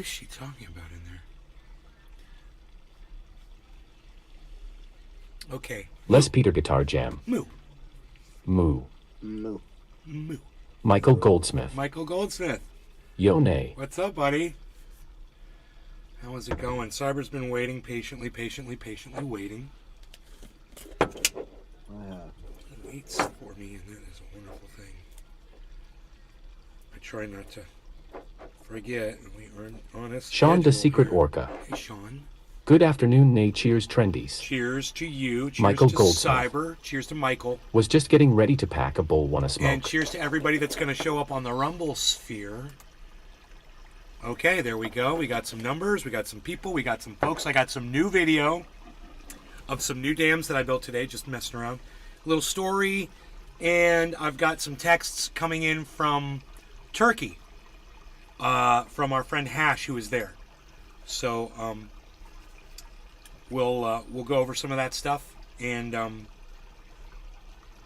is she talking about in there? Okay. Les Peter Guitar Jam. Moo. Moo. No. Moo. Michael Goldsmith. Michael Goldsmith. Yone. What's up, buddy? How is it going? Cyber's been waiting patiently waiting. He waits for me, and that is a wonderful thing. I try not to forget, and we are on a Sean the schedule Secret here. Orca. Hey, Sean. Good afternoon, nay, cheers, trendies. Cheers to you. Cheers Michael to Goldsmith. Cyber. Cheers to Michael. Was just getting ready to pack a bowl, wanna And smoke. cheers to everybody that's going to show up on the Rumble Sphere. Okay, there we go. We got some numbers. We got some people. We got some folks. I got some new video of some new dams that I built today, just messing around. A little story. And I've got some texts coming in from Turkey. From our friend Hash, who is there. So, we'll go over some of that stuff. And,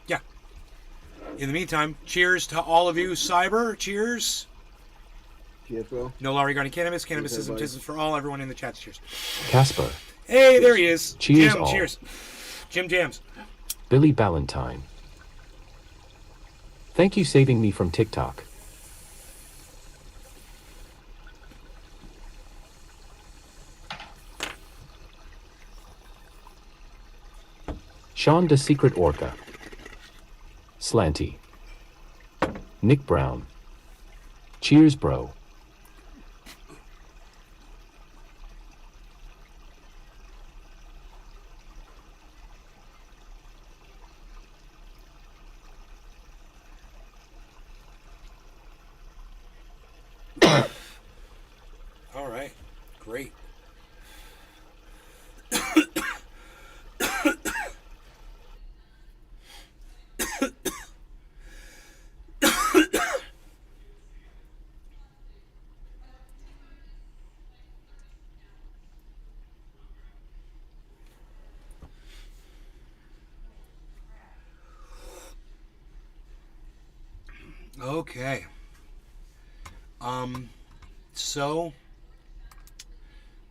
yeah. In the meantime, cheers to all of you. Cyber, cheers. Cheers, bro. No law regarding cannabis. Cannabisism, everybody. tism for all. Everyone in the chat, cheers. Casper. Hey, there he is. Cheers Jim, all. cheers. Jim Jams. Billy Ballantyne. Thank you saving me from TikTok. Sean the Secret Orca. Slanty. Nick Brown. Cheers, bro. All right. Great. Okay. So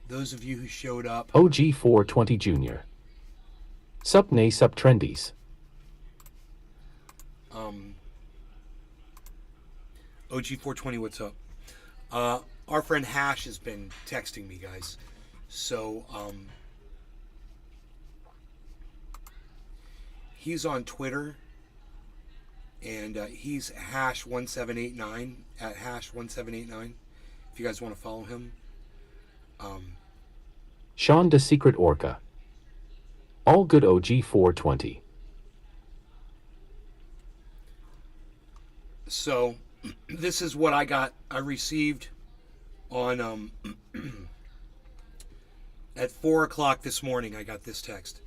those of you who showed up, OG420 Jr. Sup nay sup trendies. OG420, what's up? Our friend Hash has been texting me, guys. So, he's on Twitter, and he's Hash1789, at Hash1789, if you guys want to follow him. Sean the Secret Orca. All good OG420. So, this is what I received on, at 4 o'clock this morning. I got this text.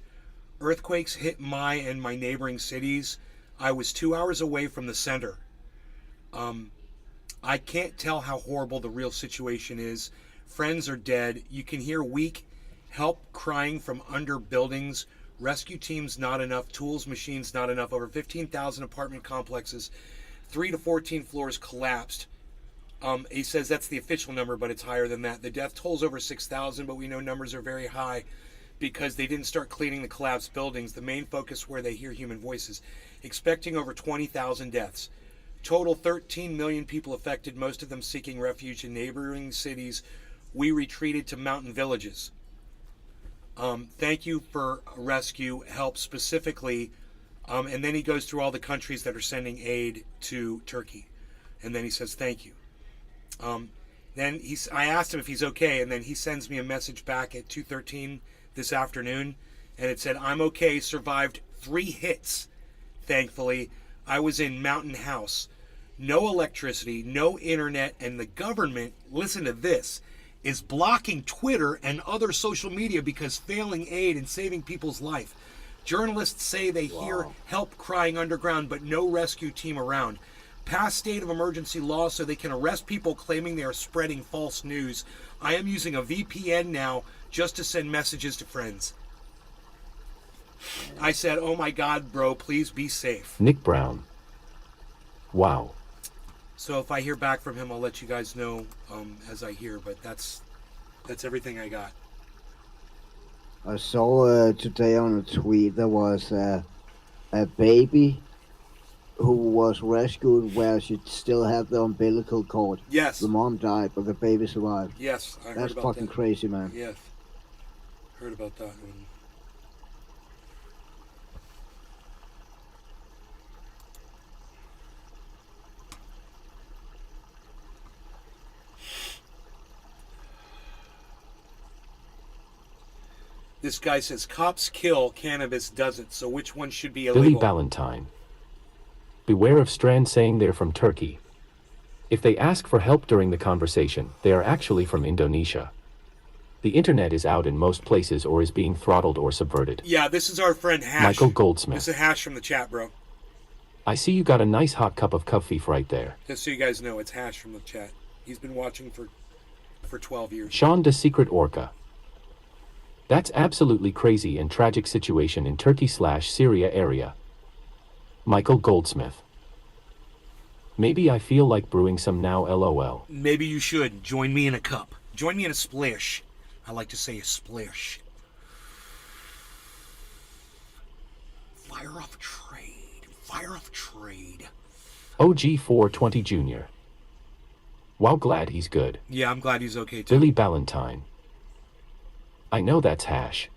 Earthquakes hit my and my neighboring cities. I was 2 hours away from the center. I can't tell how horrible the real situation is. Friends are dead. You can hear weak help crying from under buildings. Rescue teams not enough. Tools, machines not enough. Over 15,000 apartment complexes. 3 to 14 floors collapsed. He says that's the official number, but it's higher than that. The death toll's over 6,000, but we know numbers are very high because they didn't start cleaning the collapsed buildings. The main focus where they hear human voices. Expecting over 20,000 deaths. Total 13 million people affected, most of them seeking refuge in neighboring cities. We retreated to mountain villages. Thank you for rescue help specifically. And then he goes through all the countries that are sending aid to Turkey. And then he says, thank you. Then I asked him if he's okay, and then he sends me a message back at 2:13 this afternoon, and it said, I'm okay, survived 3 hits, thankfully. I was in Mountain House. No electricity, no internet, and the government, listen to this, is blocking Twitter and other social media because failing aid and saving people's life. Journalists say they hear help crying underground, but no rescue team around. Pass state of emergency law so they can arrest people claiming they are spreading false news. I am using a VPN now just to send messages to friends. I said, oh my God, bro, please be safe. Nick Brown. Wow. So if I hear back from him, I'll let you guys know as I hear. But that's everything I got. I saw today on a tweet there was a baby who was rescued where she still had the umbilical cord. Yes. The mom died, but the baby survived. Yes, I heard That's about fucking that. crazy, man. Yes, heard about that one. This guy says cops kill, cannabis doesn't. So which one should be Billy illegal? Ballantyne. Beware of Strand saying they're from Turkey. If they ask for help during the conversation, they are actually from Indonesia. The internet is out in most places or is being throttled or subverted. Yeah, this is our friend Hash. Michael Goldsmith. This is Hash from the chat, bro. I see you got a nice hot cup of coffee right there. Just so you guys know, it's Hash from the chat. He's been watching for 12 years. Sean the Secret Orca. That's absolutely crazy and tragic situation in Turkey/Syria area. Michael Goldsmith. Maybe I feel like brewing some now, lol. Maybe you should. Join me in a cup. Join me in a splish. I like to say a splish. Fire off trade. Fire off trade. OG 420 Jr. Wow, glad he's good. Yeah, I'm glad he's okay too. Billy Ballantyne. I know that's Hash.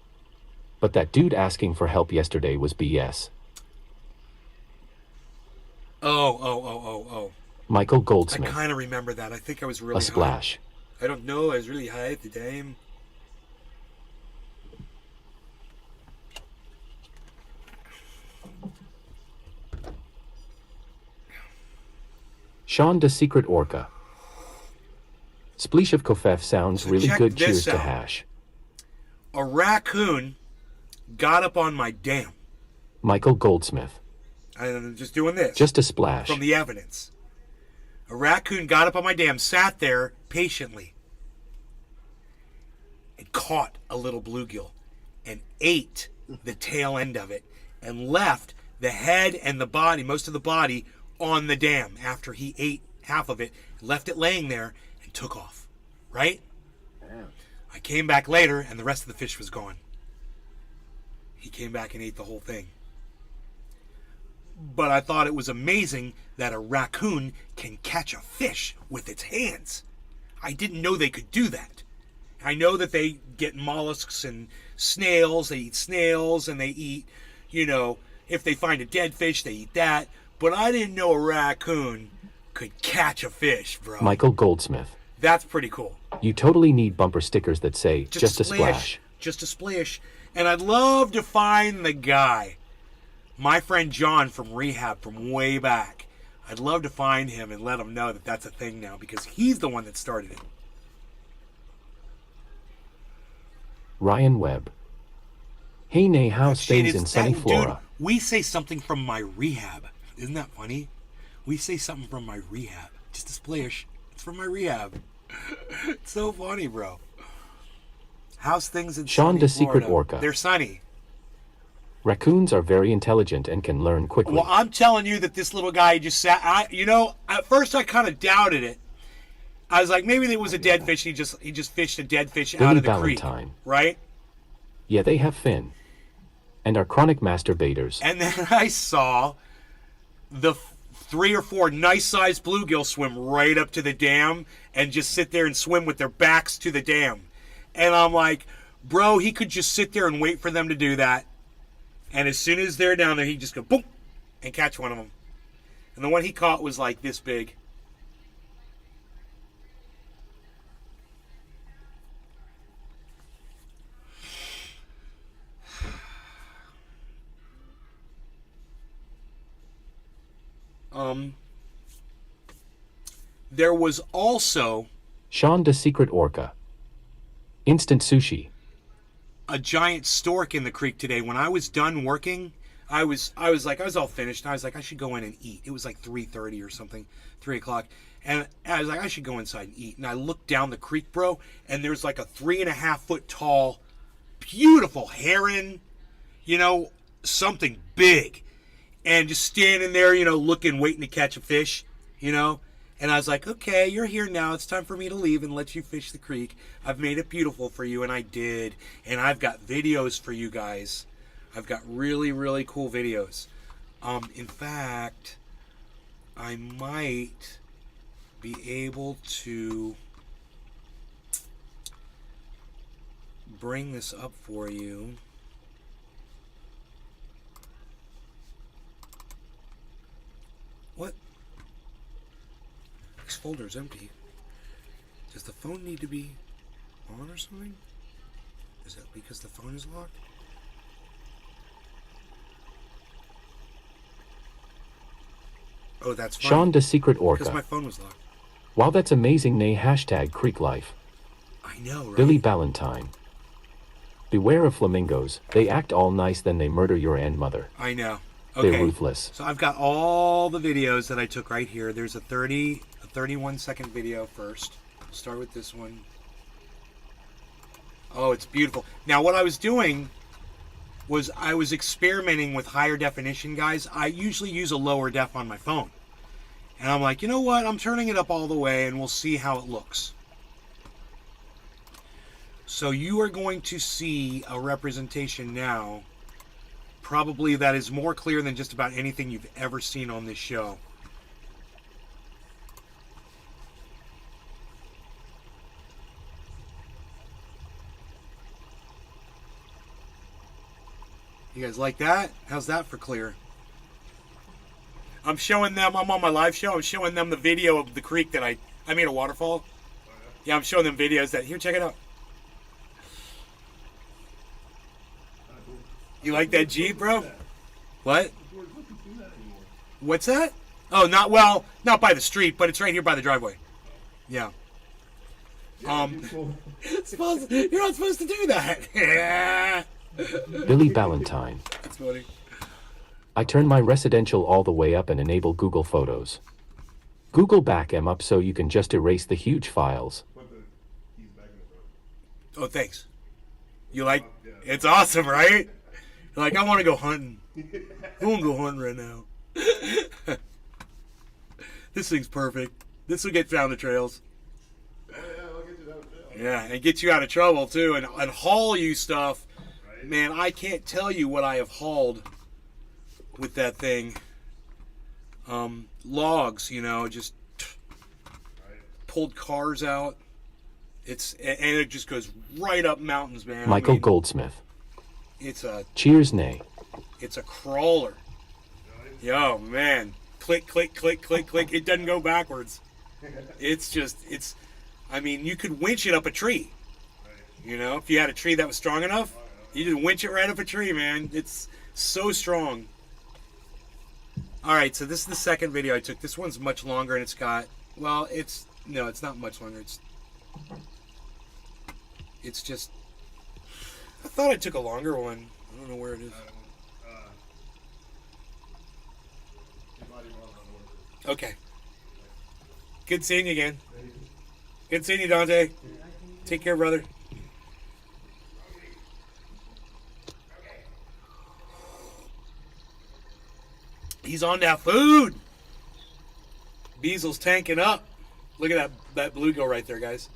But that dude asking for help yesterday was BS. Oh. Michael I Goldsmith. kind of remember that. I think I was really A splash. high. I don't know. I was really high at the time. Sean the Secret Orca. Spleesh of Kofef sounds So really check good. this Cheers to out. Hash. A raccoon got up on my dam. Michael Goldsmith. I'm just doing this. Just a splash. From the evidence. A raccoon got up on my dam, sat there patiently, and caught a little bluegill and ate the tail end of it and left the head and the body, most of the body, on the dam after he ate half of it, left it laying there, and took off. Right? Damn. I came back later, and the rest of the fish was gone. He came back and ate the whole thing. But I thought it was amazing that a raccoon can catch a fish with its hands. I didn't know they could do that. I know that they get mollusks and snails. They eat snails and they eat, if they find a dead fish, they eat that. But I didn't know a raccoon could catch a fish, bro. Michael Goldsmith. That's pretty cool. You totally need bumper stickers that say, just a splash. Just a splash. And I'd love to find the guy, my friend John from rehab from way back. I'd love to find him and let him know that that's a thing now because he's the one that started it. Ryan Webb. Hey Nay, how's Shit, things it's in sunny that- Flora? Dude, we say something from my rehab. Isn't that funny? We say something from my rehab. Just a splash. It's from my rehab. It's so funny, bro. How's things in Sean sunny the Secret Florida? Orca. They're sunny. Raccoons are very intelligent and can learn quickly. Well, I'm telling you that this little guy just sat. At first I kind of doubted it. I was like, maybe it was a dead fish. He just fished a dead fish out Billy of the creek, Ballantyne. right? Yeah, they have fin. And are chronic masturbators. And then I saw the 3 or 4 nice-sized bluegill swim right up to the dam and just sit there and swim with their backs to the dam. And I'm like, bro, he could just sit there and wait for them to do that. And as soon as they're down there, he'd just go boom and catch one of them. And the one he caught was like this big. There was also Sean the Secret Orca. Instant sushi. a giant stork in the creek today. When I was done working, I was all finished. And I was like, I should go in and eat. It was like 3:30 or something, 3 o'clock. And I was like, I should go inside and eat. And I looked down the creek, bro, and there's like a 3.5 foot tall, beautiful heron, something big. And just standing there, looking, waiting to catch a fish, And I was like, okay, you're here now. It's time for me to leave and let you fish the creek. I've made it beautiful for you, and I did. And I've got videos for you guys. I've got really, really cool videos. In fact, I might be able to bring this up for you. What? This folder's empty. Does the phone need to be on or something? Is that because the phone is locked? Oh, that's fine. Sean the Secret Because my Orca. phone was locked. Wow, that's amazing. Nay, hashtag Creek Life. I know, right? Billy Ballantyne. Beware of flamingos. They act all nice, then they murder your mother. I know. They're Okay. ruthless. So I've got all the videos that I took right here. There's a 31-second video first. Start with this one. Oh, it's beautiful. Now, what I was doing was I was experimenting with higher definition, guys. I usually use a lower def on my phone. And I'm like, you know what? I'm turning it up all the way and we'll see how it looks. So you are going to see a representation now, probably that is more clear than just about anything you've ever seen on this show. You guys like that? How's that for clear? I'm showing them, I'm on my live show, I'm showing them the video of the creek that I made a waterfall. Yeah, I'm showing them videos that, here, check it out. You like that Jeep, bro? What? What's that? Oh, not not by the street, but it's right here by the driveway. Yeah. You're not supposed to do that. Billy Ballantyne. That's funny. I turn my residential all the way up and enable Google Photos. Google back em up so you can just erase the huge files. Oh, thanks. You like? It's awesome, right? You're like, I want to go hunting. I want to go hunting right now. This thing's perfect. This will get down the trails. Yeah, and get you out of trouble too, and haul you stuff. Man, I can't tell you what I have hauled with that thing. Logs, just pulled cars out. And it just goes right up mountains, man. Michael Goldsmith. Cheers, Nay. It's a crawler. Yo, man. Click, click, click, click, click. It doesn't go backwards. You could winch it up a tree. If you had a tree that was strong enough, you just winch it right up a tree, man. It's so strong. All right, so this is the second video I took. This one's much longer, and it's got, it's not much longer. It's just, I thought I took a longer one. I don't know where it is. Okay. Good seeing you again. Good seeing you, Dante. Take care, brother. He's on that food. Beasel's tanking up. Look at that bluegill right there, guys.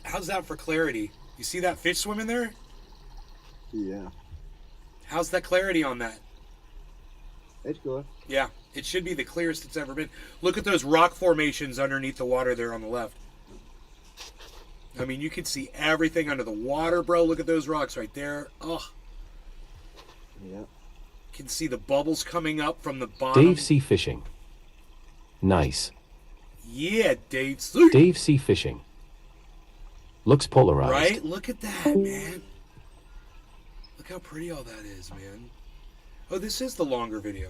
How's that for clarity? You see that fish swimming there? Yeah. How's that clarity on that? It's good. Yeah, it should be the clearest it's ever been. Look at those rock formations underneath the water there on the left. You can see everything under the water, bro. Look at those rocks right there. Oh. Yeah. You can see the bubbles coming up from the bottom. Dave Sea Fishing. Nice. Yeah, Dave. Dave Sea Fishing. Looks polarized. Right? Look at that, man. Look how pretty all that is, man. Oh, this is the longer video.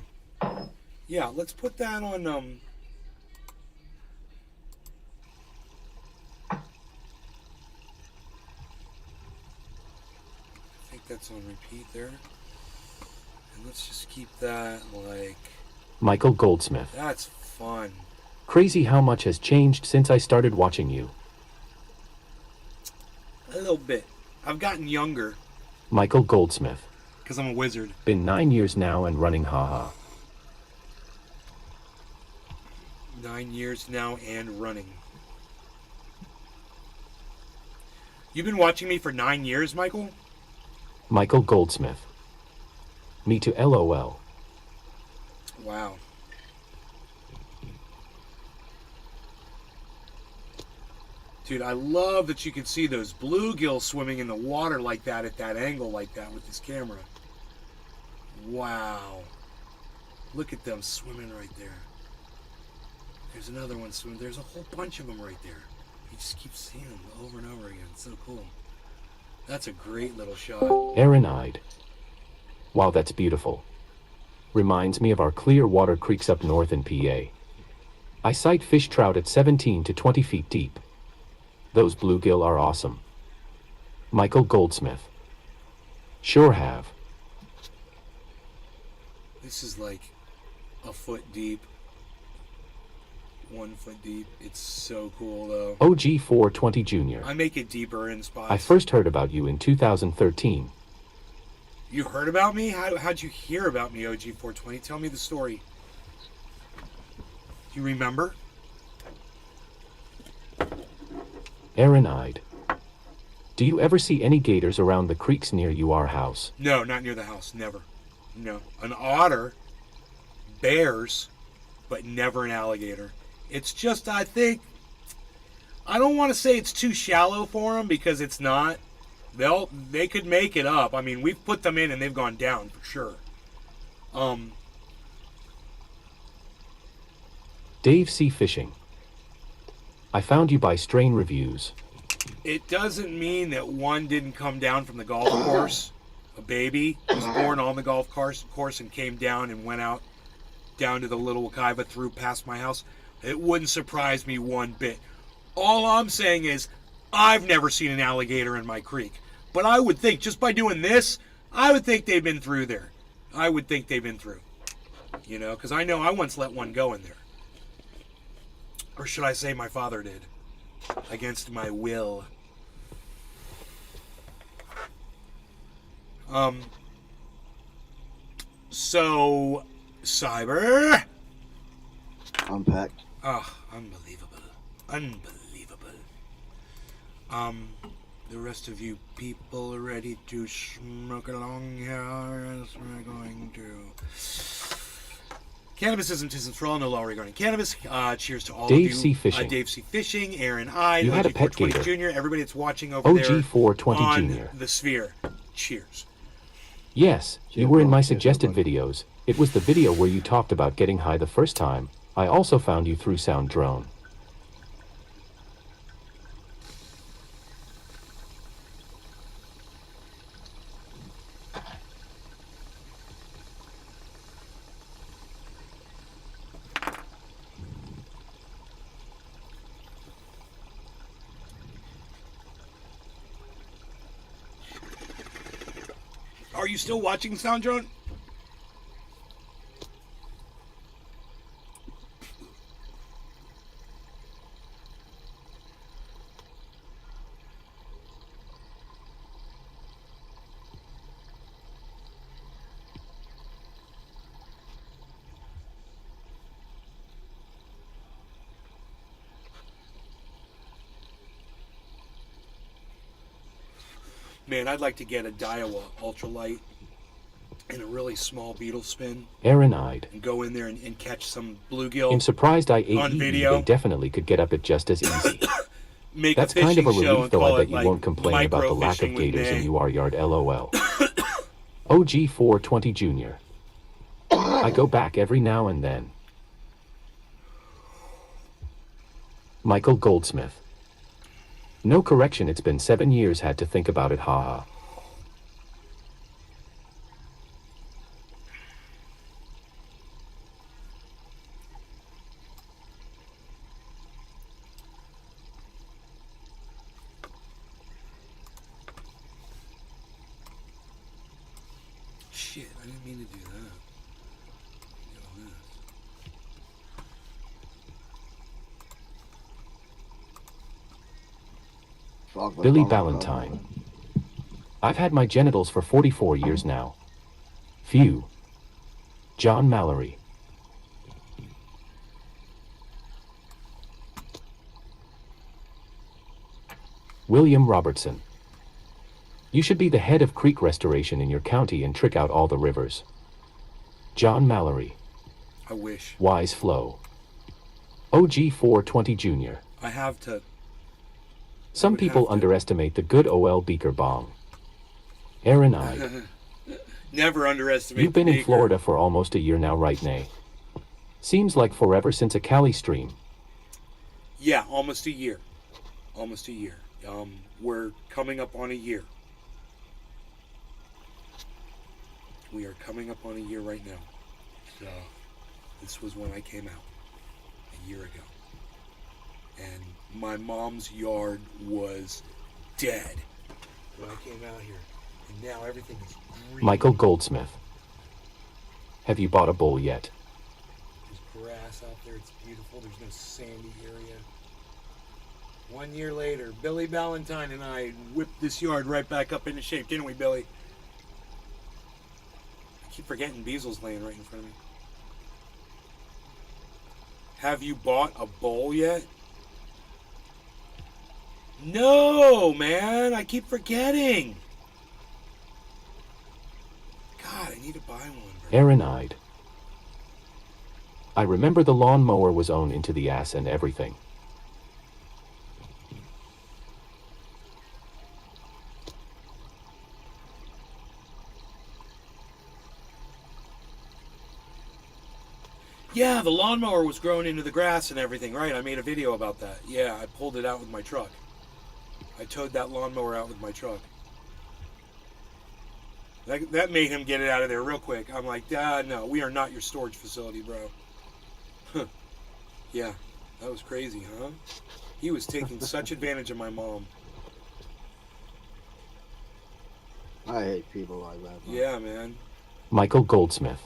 Yeah, let's put that on, I think that's on repeat there. And let's just keep that like... Michael Goldsmith. That's fun. Crazy how much has changed since I started watching you. A little bit. I've gotten younger. Michael Goldsmith. Because I'm a wizard. Been 9 years now and running haha. 9 years now and running. You've been watching me for 9 years, Michael? Michael Goldsmith. Me too, LOL. Wow. Dude, I love that you can see those bluegills swimming in the water like that at that angle like that with this camera. Wow. Look at them swimming right there. There's another one swimming. There's a whole bunch of them right there. You just keep seeing them over and over again. It's so cool. That's a great little shot. Aaron-eyed. Wow, that's beautiful. Reminds me of our clear water creeks up north in PA. I sight fish trout at 17 to 20 feet deep. Those bluegill are awesome. Michael Goldsmith. Sure have. This is like a foot deep. 1 foot deep. It's so cool though. OG420 Jr. I make it deeper in spots. I first heard about you in 2013. You heard about me? How'd you hear about me, OG420? Tell me the story. Do you remember? Aaron-eyed. Do you ever see any gators around the creeks near your house? No, not near the house. Never. No. An otter, bears, but never an alligator. It's just, I think, I don't want to say it's too shallow for them because it's not. They could make it up. I mean, we've put them in and they've gone down for sure. Dave C. Fishing. I found you by Strain Reviews. It doesn't mean that one didn't come down from the golf course. A baby was born on the golf course and came down and went out down to the Little Wekiva through past my house. It wouldn't surprise me one bit. All I'm saying is I've never seen an alligator in my creek. But I would think, just by doing this, I would think they've been through there. I would think they've been through. You know, because I know I once let one go in there. Or should I say my father did. Against my will. So, Cyber. Unpacked. Oh, unbelievable. Unbelievable. The rest of you people are ready to smoke along here as we're going to... Cannabism isn't for all, no law regarding cannabis. Cheers to all Dave of you. C. Fishing. Dave C. Fishing, Aaron I, You had a pet OG420 gator. Jr., everybody that's watching over there OG420 on Jr. the Sphere. Cheers. Yes, you were in my Cheers, suggested everybody. videos. It was the video where you talked about getting high the first time. I also found you through Sound Drone. Are you still watching Sound Drone? Man, I'd like to get a Daiwa ultralight and a really small beetle spin Aaron-eyed. and go in there and catch some I'm bluegill. surprised I ate On you. video. They definitely could get up it just as easy. Make That's a kind of fishing a show relief and though. call I bet it you like won't complain about the lack of microfishing with gators in Nay. your yard, LOL. OG420 Jr. I go back every now and then. Michael Goldsmith. No correction, it's been 7 years, had to think about it, haha. Shit, I didn't mean to do that. Do all this. Fuck, Billy what's wrong with Ballantyne. I've had my genitals for 44 years now. Phew. John Mallory. William Robertson. You should be the head of creek restoration in your county and trick out all the rivers. John Mallory. I wish. Wise Flow. OG 420 Jr. I have to. Some would people have to. underestimate the good OL Beaker Bong. Aaron I. Never underestimate. You've been the in Baker. Florida for almost a year now, right, Nay? Seems like forever since a Cali stream. Yeah, almost a year. Almost a year. We're coming up on a year. We are coming up on a year right now. So, this was when I came out a year ago. And my mom's yard was dead when I came out here. And now everything is green. Michael Goldsmith. Have you bought a bull yet? There's grass out there. It's beautiful. There's no sandy area. 1 year later, Billy Ballantyne and I whipped this yard right back up into shape, didn't we, Billy? I keep forgetting Beasel's laying right in front of me. Have you bought a bowl yet? No, man. I keep forgetting. God, I need to buy one. Bro. Aaron eyed. I remember the lawnmower was owned into the ass and everything. Yeah, the lawnmower was growing into the grass and everything, right? I made a video about that. Yeah, I pulled it out with my truck. I towed that lawnmower out with my truck. That made him get it out of there real quick. I'm like, no, we are not your storage facility, bro. Huh. Yeah, that was crazy, huh? He was taking such advantage of my mom. I hate people like that. Man. Yeah, man. Michael Goldsmith.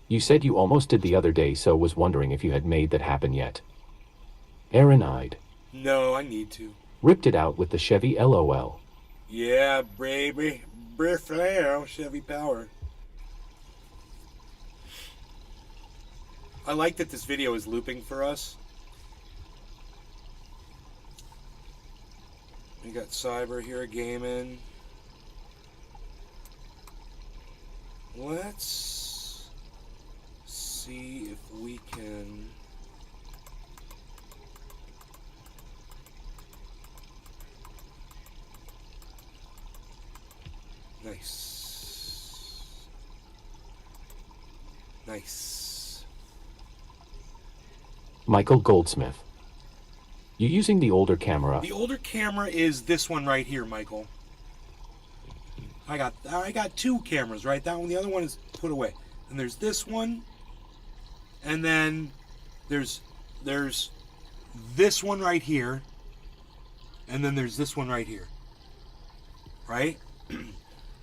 You said you almost did the other day, so was wondering if you had made that happen yet. Aaron eyed. No, I need to. Ripped it out with the Chevy LOL. Yeah, baby. Flair, Chevy Power. I like that this video is looping for us. We got Cyber here gaming. Let's see if we can... Nice. Nice. Michael Goldsmith. You using the older camera? The older camera is this one right here, Michael. I got two cameras, right? That one, the other one is put away. And there's this one, and then there's this one right here, and then there's this one right here. Right?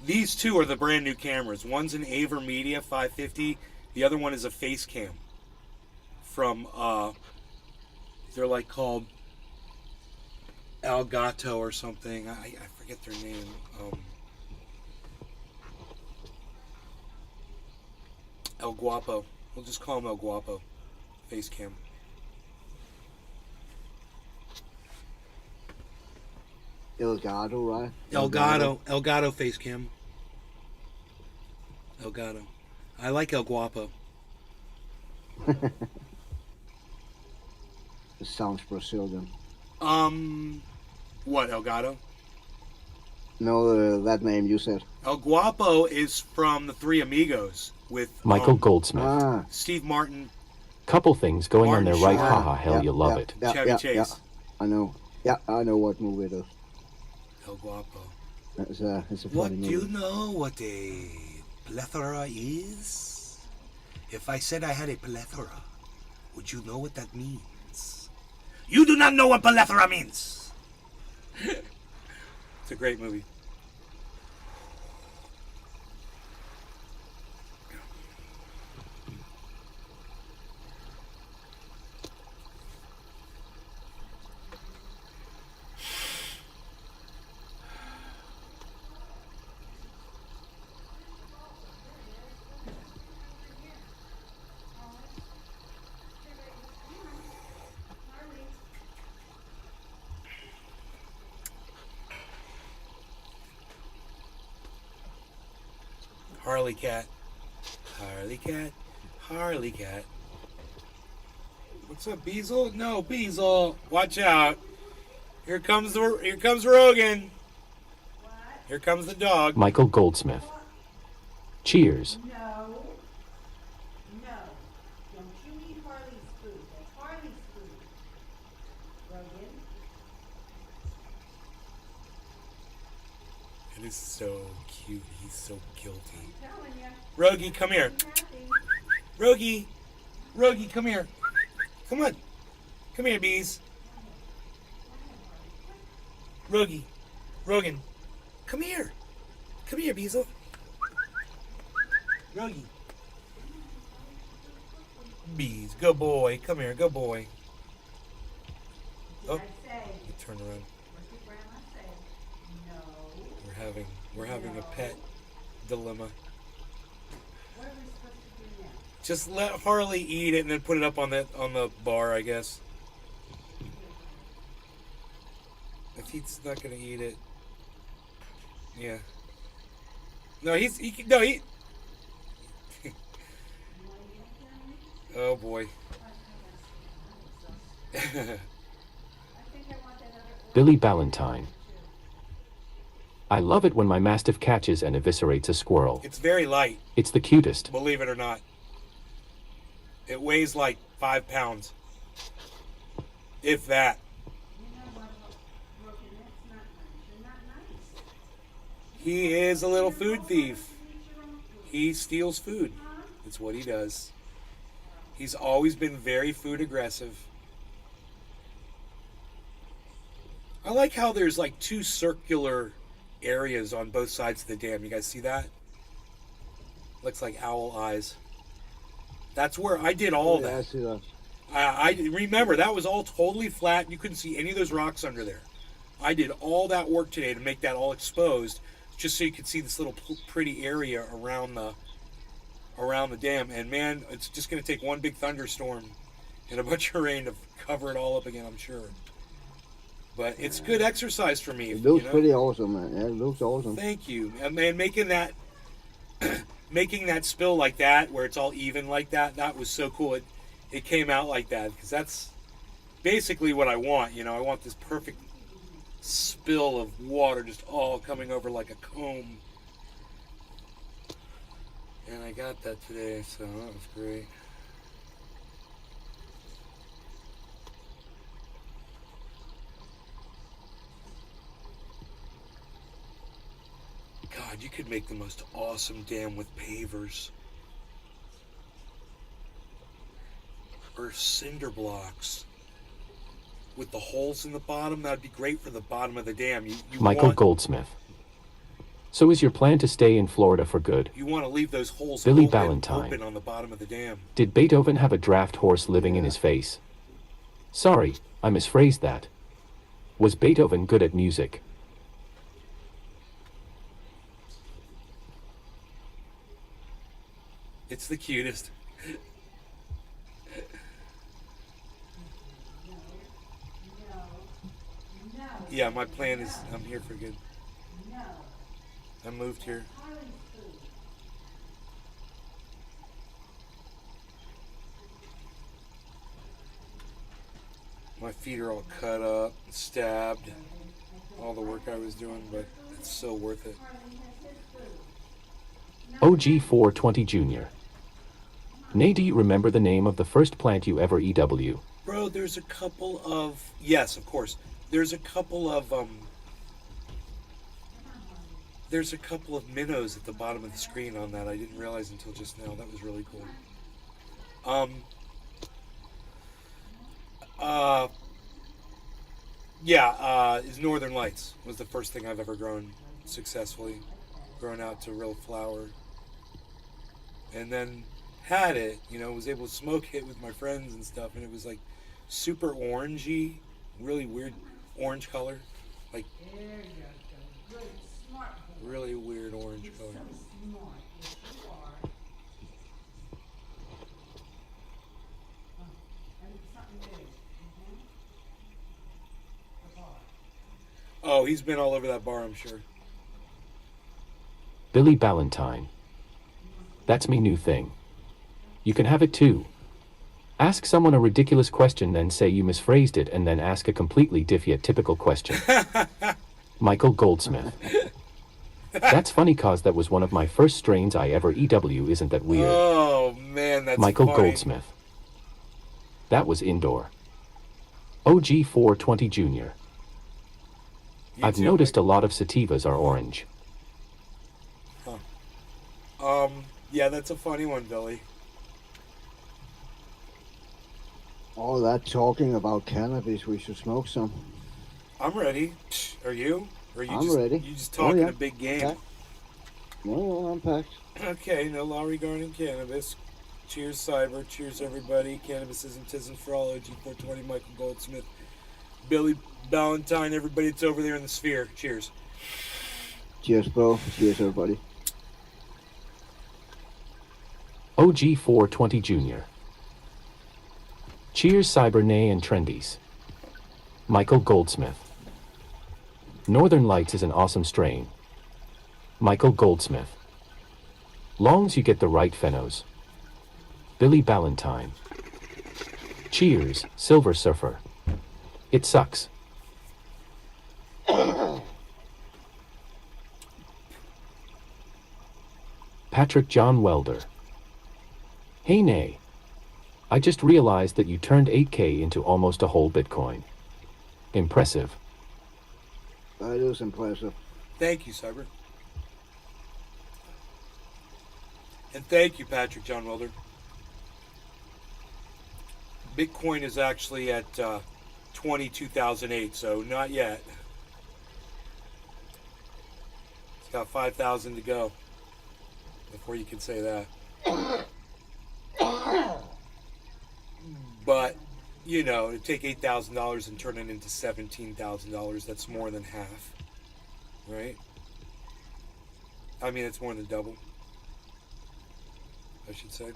These two are the brand new cameras. One's an AverMedia 550. The other one is a Facecam from they're like called Elgato or something. I forget their name. El Guapo. We'll just call him El Guapo. Facecam. Elgato, right? Elgato Facecam. Elgato. I like El Guapo. It sounds Brazilian. What, Elgato? No, that name you said. El Guapo is from the Three Amigos with Michael Goldsmith. Ah, Steve Martin, Couple things going on there, right? Martin Short. Haha, hell, you love it. Chevy Chase. I know. Yeah, I know what movie it is. El Guapo. It's a What funny do you movie. know what a plethora is? If I said I had a plethora, would you know what that means? You do not know what plethora means. It's a great movie. Harley cat. Harley cat. Harley cat. What's up, Beazle? No, Beazle. Watch out. Here comes Rogan. Here comes the dog. Michael Goldsmith. Cheers. No. No. Don't you eat Harley's food. That's Harley's food. Rogan. It is so cute. He's so guilty. Telling you. Rogie, come here. Happy. Rogie, come here. Come on. Come here, bees. Rogan, come here. Come here, Beazle. Rogie. Bees, good boy. Come here, good boy. Oh, Did I say? you turn around. What did Grandma say? No. We're having a pet dilemma. What are we supposed to do now? Just let Harley eat it and then put it up on the bar, I guess. If he's not gonna eat it, yeah. No, he. Oh boy. I think I want that other Billy Ballantyne. I love it when my Mastiff catches and eviscerates a squirrel. It's very light, It's the cutest. believe it or not. It weighs like 5 pounds, if that. You know what, Rogan, that's not nice. You're not nice. He is a little food thief. You eat your own food. He steals food. It's what he does. He's always been very food aggressive. I like how there's like 2 circular areas on both sides of the dam. You guys see that? Looks like owl eyes. That's where I did all Yeah, I that. see that. I remember that was all totally flat. You couldn't see any of those rocks under there. I did all that work today to make that all exposed, just so you could see this little pretty area around the dam. And man, it's just going to take one big thunderstorm and a bunch of rain to cover it all up again, I'm sure. But it's good exercise for me. It looks you know? pretty awesome, man. Yeah, it looks awesome. Thank you. And man, making that making that spill like that, where it's all even like that, that was so cool. It came out like that, because that's basically what I want. You know, I want this perfect spill of water just all coming over like a comb. And I got that today, so that was great. God, you could make the most awesome dam with pavers. Or cinder blocks. With the holes in the bottom, that'd be great for the bottom of the dam. You Michael want, Goldsmith. So is your plan to stay in Florida for good? You want to leave those holes Billy open Ballantyne. on the bottom of the dam. Did Beethoven have a draft horse living in his face? Sorry, I misphrased that. Was Beethoven good at music? It's the cutest. No. Yeah, my plan is I'm here for good. No. I moved here. Harley's food. My feet are all cut up, stabbed. All the work I was doing, but it's so worth it. Harley has his food. OG 420 Jr. Nay, do you remember the name of the first plant you ever EW? Bro, there's a couple of yes, of course. There's a couple of minnows at the bottom of the screen on that. I didn't realize until just now. That was really cool. Is Northern Lights was the first thing I've ever grown successfully, grown out to real flower. And then had it, was able to smoke it with my friends and stuff, and it was like super orangey, really weird orange color, like There you go. Good, smart boy. really weird orange color. So smart. Yes, you are. And it's something big. The bar. Oh, he's been all over that bar, I'm sure. Billy Ballantyne. That's me new thing. You can have it too. Ask someone a ridiculous question, then say you misphrased it, and then ask a completely diff yet typical question. Michael Goldsmith. That's funny cause that was one of my first strains I ever EW, isn't that weird? Oh man, that's Michael funny. Goldsmith. That was indoor. OG 420 Jr. You I've too, noticed a Mike. lot of sativas are orange. Yeah, that's a funny one, Billy. All that talking about cannabis, we should smoke some. I'm ready. Are you? Or you I'm just, ready. You just Oh, talking yeah. a big game? Okay. No, I'm packed. Okay, no law regarding cannabis. Cheers, Cyber. Cheers, everybody. Cannabis isn't tisn't for all. OG420, Michael Goldsmith, Billy Ballantyne, everybody that's over there in the sphere. Cheers. Cheers, bro. Cheers, everybody. OG 420 Jr. Cheers, Cybernay and Trendies. Michael Goldsmith. Northern Lights is an awesome strain. Michael Goldsmith. Longs you get the right phenos. Billy Ballantyne. Cheers, Silver Surfer. It sucks. Patrick John Welder. Hey Nay. I just realized that you turned 8K into almost a whole Bitcoin. Impressive. That is impressive. Thank you, Cyber. And thank you, Patrick John Welder. Bitcoin is actually at 22,008, so not yet. It's got 5,000 to go before you can say that. But, you know, to take $8,000 and turn it into $17,000, that's more than half, right? I mean, it's more than double, I should say.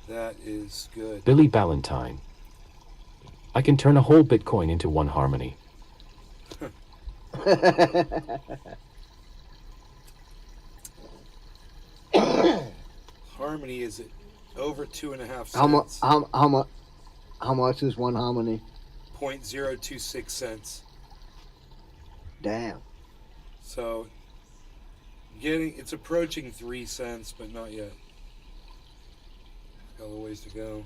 That is good. Billy Ballantyne. I can turn a whole Bitcoin into one harmony. Harmony is at over 2.5 cents. How much is one harmony? 0.026 cents. Damn. So it's approaching 3 cents, but not yet. Got a little ways to go.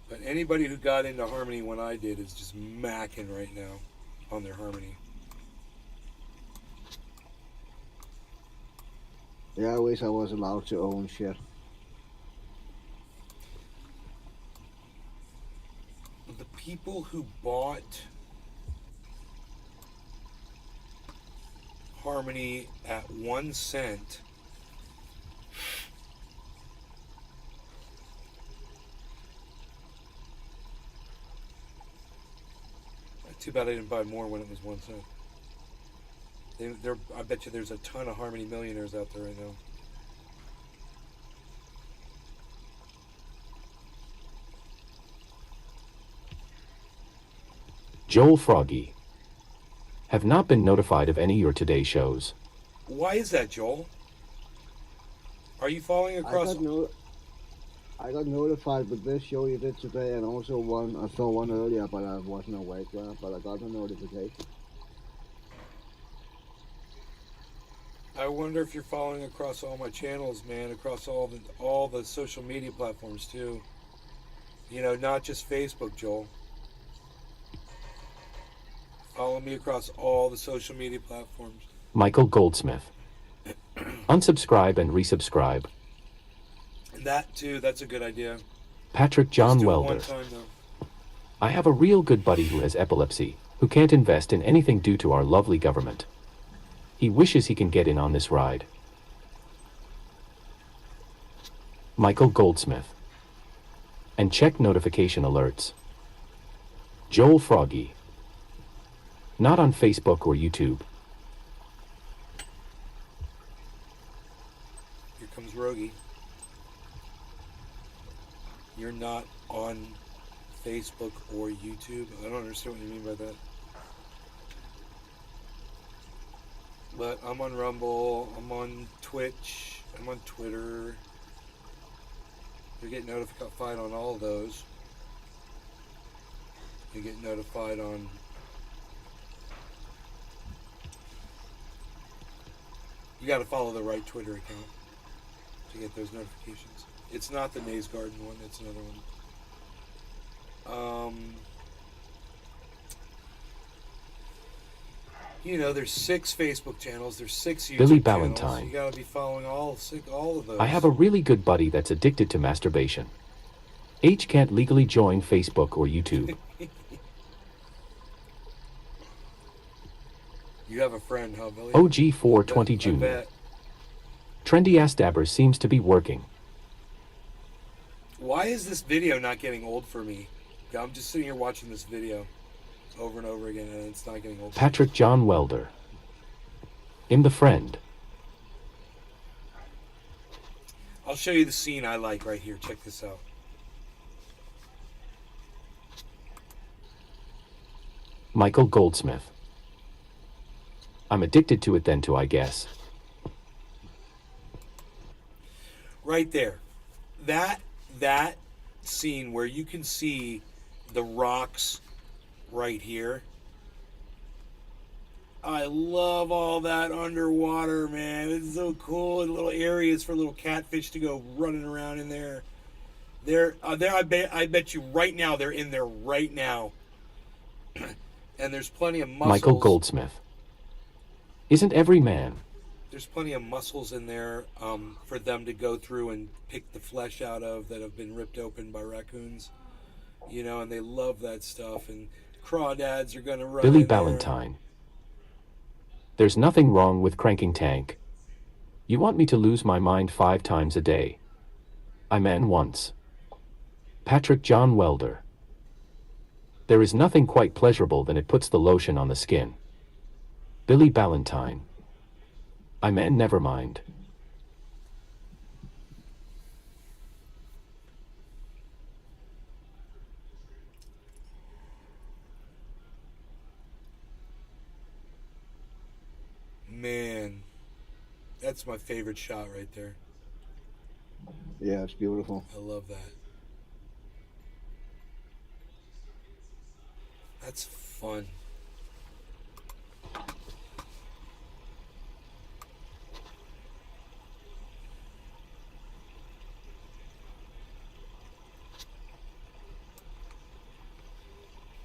But anybody who got into Harmony when I did is just macking right now on their Harmony. Yeah, I wish I was allowed to own shit. The people who bought Harmony at 1 cent too bad I didn't buy more when it was 1 cent. I bet you there's a ton of Harmony millionaires out there right now. Joel Froggy. Have not been notified of any of your Today shows. Why is that, Joel? Are you following across? I got notified with this show you did today, and also I saw one earlier, but I wasn't awake there, but I got a notification. I wonder if you're following across all my channels, man, across all the social media platforms too. You know, not just Facebook, Joel. Follow me across all the social media platforms. Michael Goldsmith. Unsubscribe and resubscribe. And that too, that's a good idea. Patrick John Just do it Welder. one time, though. I have a real good buddy who has epilepsy, who can't invest in anything due to our lovely government. He wishes he can get in on this ride. Michael Goldsmith. And check notification alerts. Joel Froggy. Not on Facebook or YouTube. Here comes Rogie. You're not on Facebook or YouTube. I don't understand what you mean by that. But I'm on Rumble, I'm on Twitch, I'm on Twitter. You get notified on all of those. You get notified on you got to follow the right Twitter account to get those notifications. It's not the Nays Garden one, it's another one. You know, there's 6 Facebook channels, there's 6 YouTube Billy channels. Ballantyne. You gotta be following all of those. I have a really good buddy that's addicted to masturbation. H can't legally join Facebook or YouTube. You have a friend, huh, Billy? OG420 I Jr. bet. Trendy Ass Dabber seems to be working. Why is this video not getting old for me? I'm just sitting here watching this video over and over again, and it's not getting old. Patrick John Welder. I'm the friend. I'll show you the scene I like right here. Check this out. Michael Goldsmith. I'm addicted to it then too, I guess. Right there. That scene where you can see the rocks right here. I love all that underwater, man. It's so cool. And little areas for little catfish to go running around in there. I bet you right now they're in there right now. And there's plenty of mussels. Michael Goldsmith. Isn't every man? There's plenty of mussels in there for them to go through and pick the flesh out of that have been ripped open by raccoons. You know, and they love that stuff. And crawdads are going to run Billy in there. Ballantyne. There's nothing wrong with cranking tank. You want me to lose my mind 5 times a day. I man once. Patrick John Welder. There is nothing quite pleasurable than it puts the lotion on the skin. Billy Ballantyne. I man never mind. Man, that's my favorite shot right there. Yeah, it's beautiful. I love that. That's fun.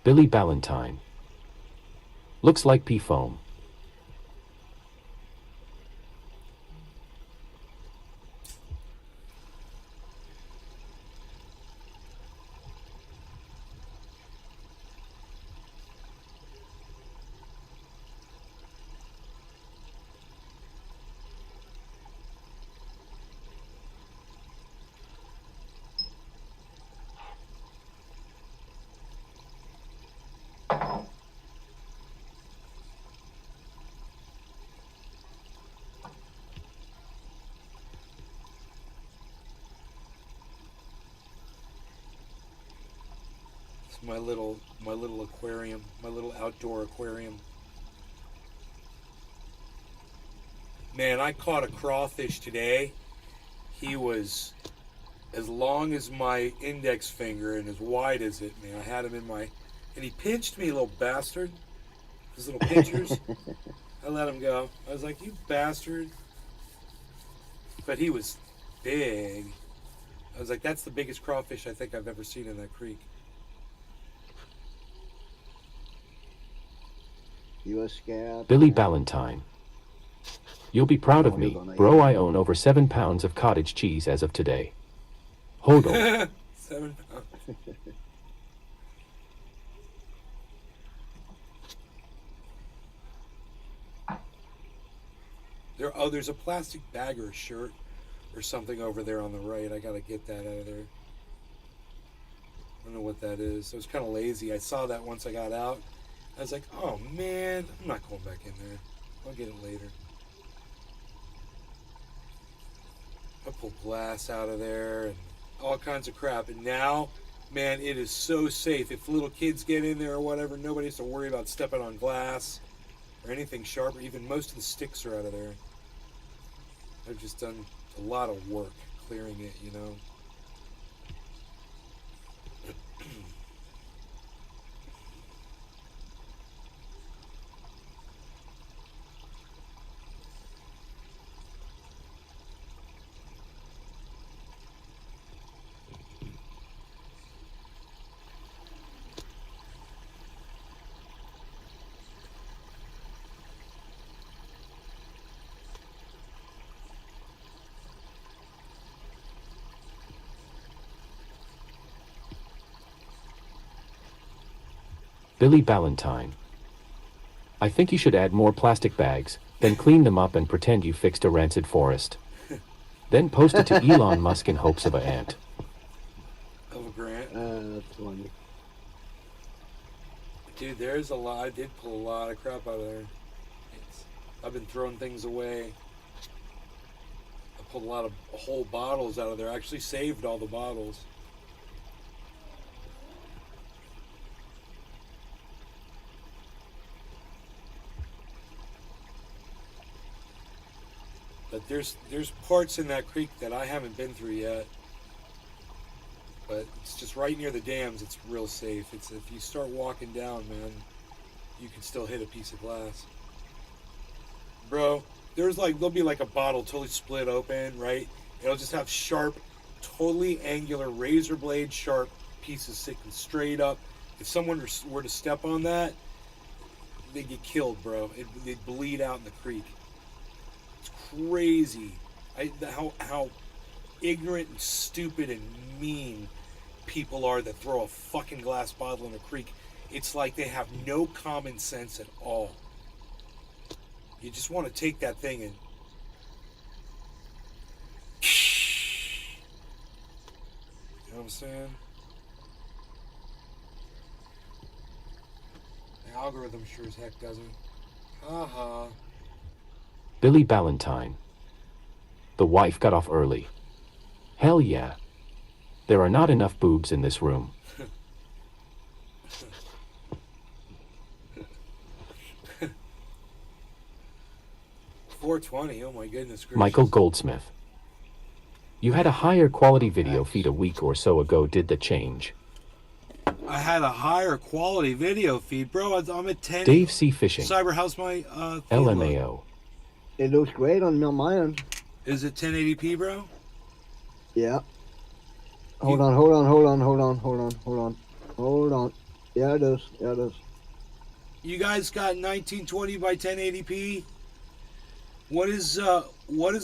Billy Ballantyne. Looks like pea foam. It's my little aquarium, my little outdoor aquarium. Man, I caught a crawfish today. He was as long as my index finger and as wide as it, man. I had him in my, and he pinched me, little bastard. His little pinchers. I let him go. I was like, you bastard. But he was big. I was like, that's the biggest crawfish I think I've ever seen in that creek. You were scared. Billy Ballantyne. You'll be proud of me, bro. I own over 7 pounds of cottage cheese as of today. Hodel. 7 pounds. There's a plastic bag or a shirt or something over there on the right. I gotta get that out of there. I don't know what that is. I was kind of lazy. I saw that once I got out. I was like, oh man, I'm not going back in there. I'll get it later. I pulled glass out of there and all kinds of crap. And now Man, it is so safe. If little kids get in there or whatever, nobody has to worry about stepping on glass or anything sharp, or even most of the sticks are out of there. I've just done a lot of work clearing it, you know. Billy Ballantyne. I think you should add more plastic bags, then clean them up and pretend you fixed a rancid forest. Then post it to Elon Musk in hopes of a ant. Of a grant. That's funny. Dude, there's a lot. I did pull a lot of crap out of there. I've been throwing things away. I pulled a lot of whole bottles out of there. I actually saved all the bottles. But there's parts in that creek that I haven't been through yet. But it's just right near the dams. It's real safe. It's if you start walking down, man, you can still hit a piece of glass. Bro, there'll be like a bottle totally split open, right? It'll just have sharp, totally angular razor blade sharp pieces sticking straight up. If someone were to step on that, they'd get killed, bro. They'd bleed out in the creek. It's crazy. How ignorant and stupid and mean people are that throw a fucking glass bottle in a creek. It's like they have no common sense at all. You just want to take that thing and you know what I'm saying? The algorithm sure as heck doesn't. Haha. Billy Ballantyne. The wife got off early. Hell yeah. There are not enough boobs in this room. 420, oh my goodness gracious. Michael Goldsmith. You had a higher quality video feed a week or so ago. Did the change? I had a higher quality video feed, bro. I'm at 10. Dave C. Fishing. Cyber, how's my feed look? LMAO. It looks great on my end. Is it 1080p, bro? Yeah. Hold on. Yeah, it is. You guys got 1920 by 1080p? What is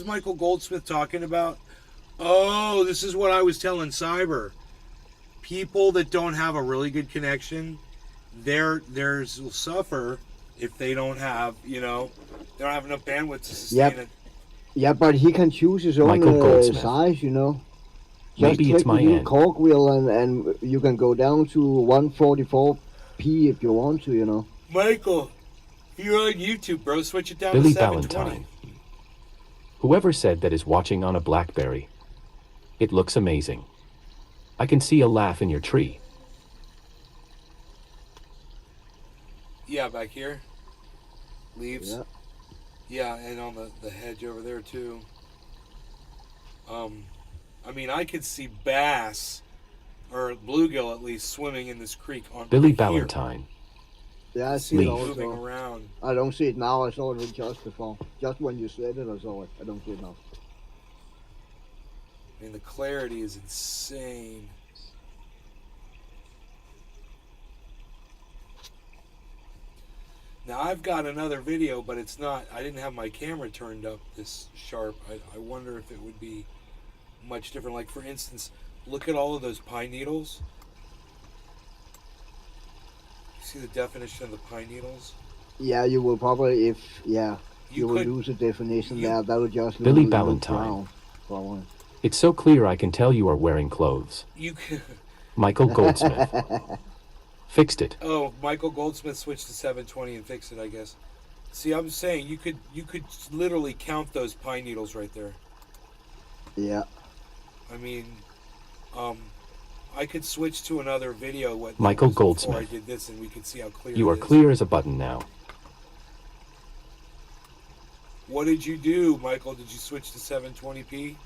Michael Goldsmith talking about? Oh, this is what I was telling Cyber. People that don't have a really good connection, theirs will suffer if they don't have, they don't have enough bandwidth to sustain it. Yeah, but he can choose his own Michael Goldsmith. size, Just Maybe click it's my the little end. cogwheel and you can go down to 144p if you want to, Michael, you're on YouTube, bro. Switch it down Billy to 720. Ballantyne. Whoever said that is watching on a BlackBerry. It looks amazing. I can see a laugh in your tree. Yeah, back here. Leaves. Yeah. Yeah, and on the hedge over there too. I mean, I could see bass, or bluegill at least, swimming in this creek on Billy here, Ballantyne. Yeah, I see Leave. it moving also. around. I don't see it now. I saw it just before. Just when you said it, I saw it. I don't see it now. I mean, the clarity is insane. Now, I've got another video, but it's not, I didn't have my camera turned up this sharp. I wonder if it would be much different. Like, for instance, look at all of those pine needles. See the definition of the pine needles? Yeah, you will probably, you will could- lose the definition you- there. That will just Billy look Ballantyne. brown, probably. It's so clear I can tell you are wearing clothes. You could, Michael Goldsmith. Fixed it. oh, Michael Goldsmith switched to 720 and fixed it, I guess. See, I'm saying you could literally count those pine needles right there. Yeah. I mean, I could switch to another video. What Michael before I Goldsmith. did this, and we could see how clear. You it are is. clear as a button now. What did you do, Michael? Did you switch to 720p?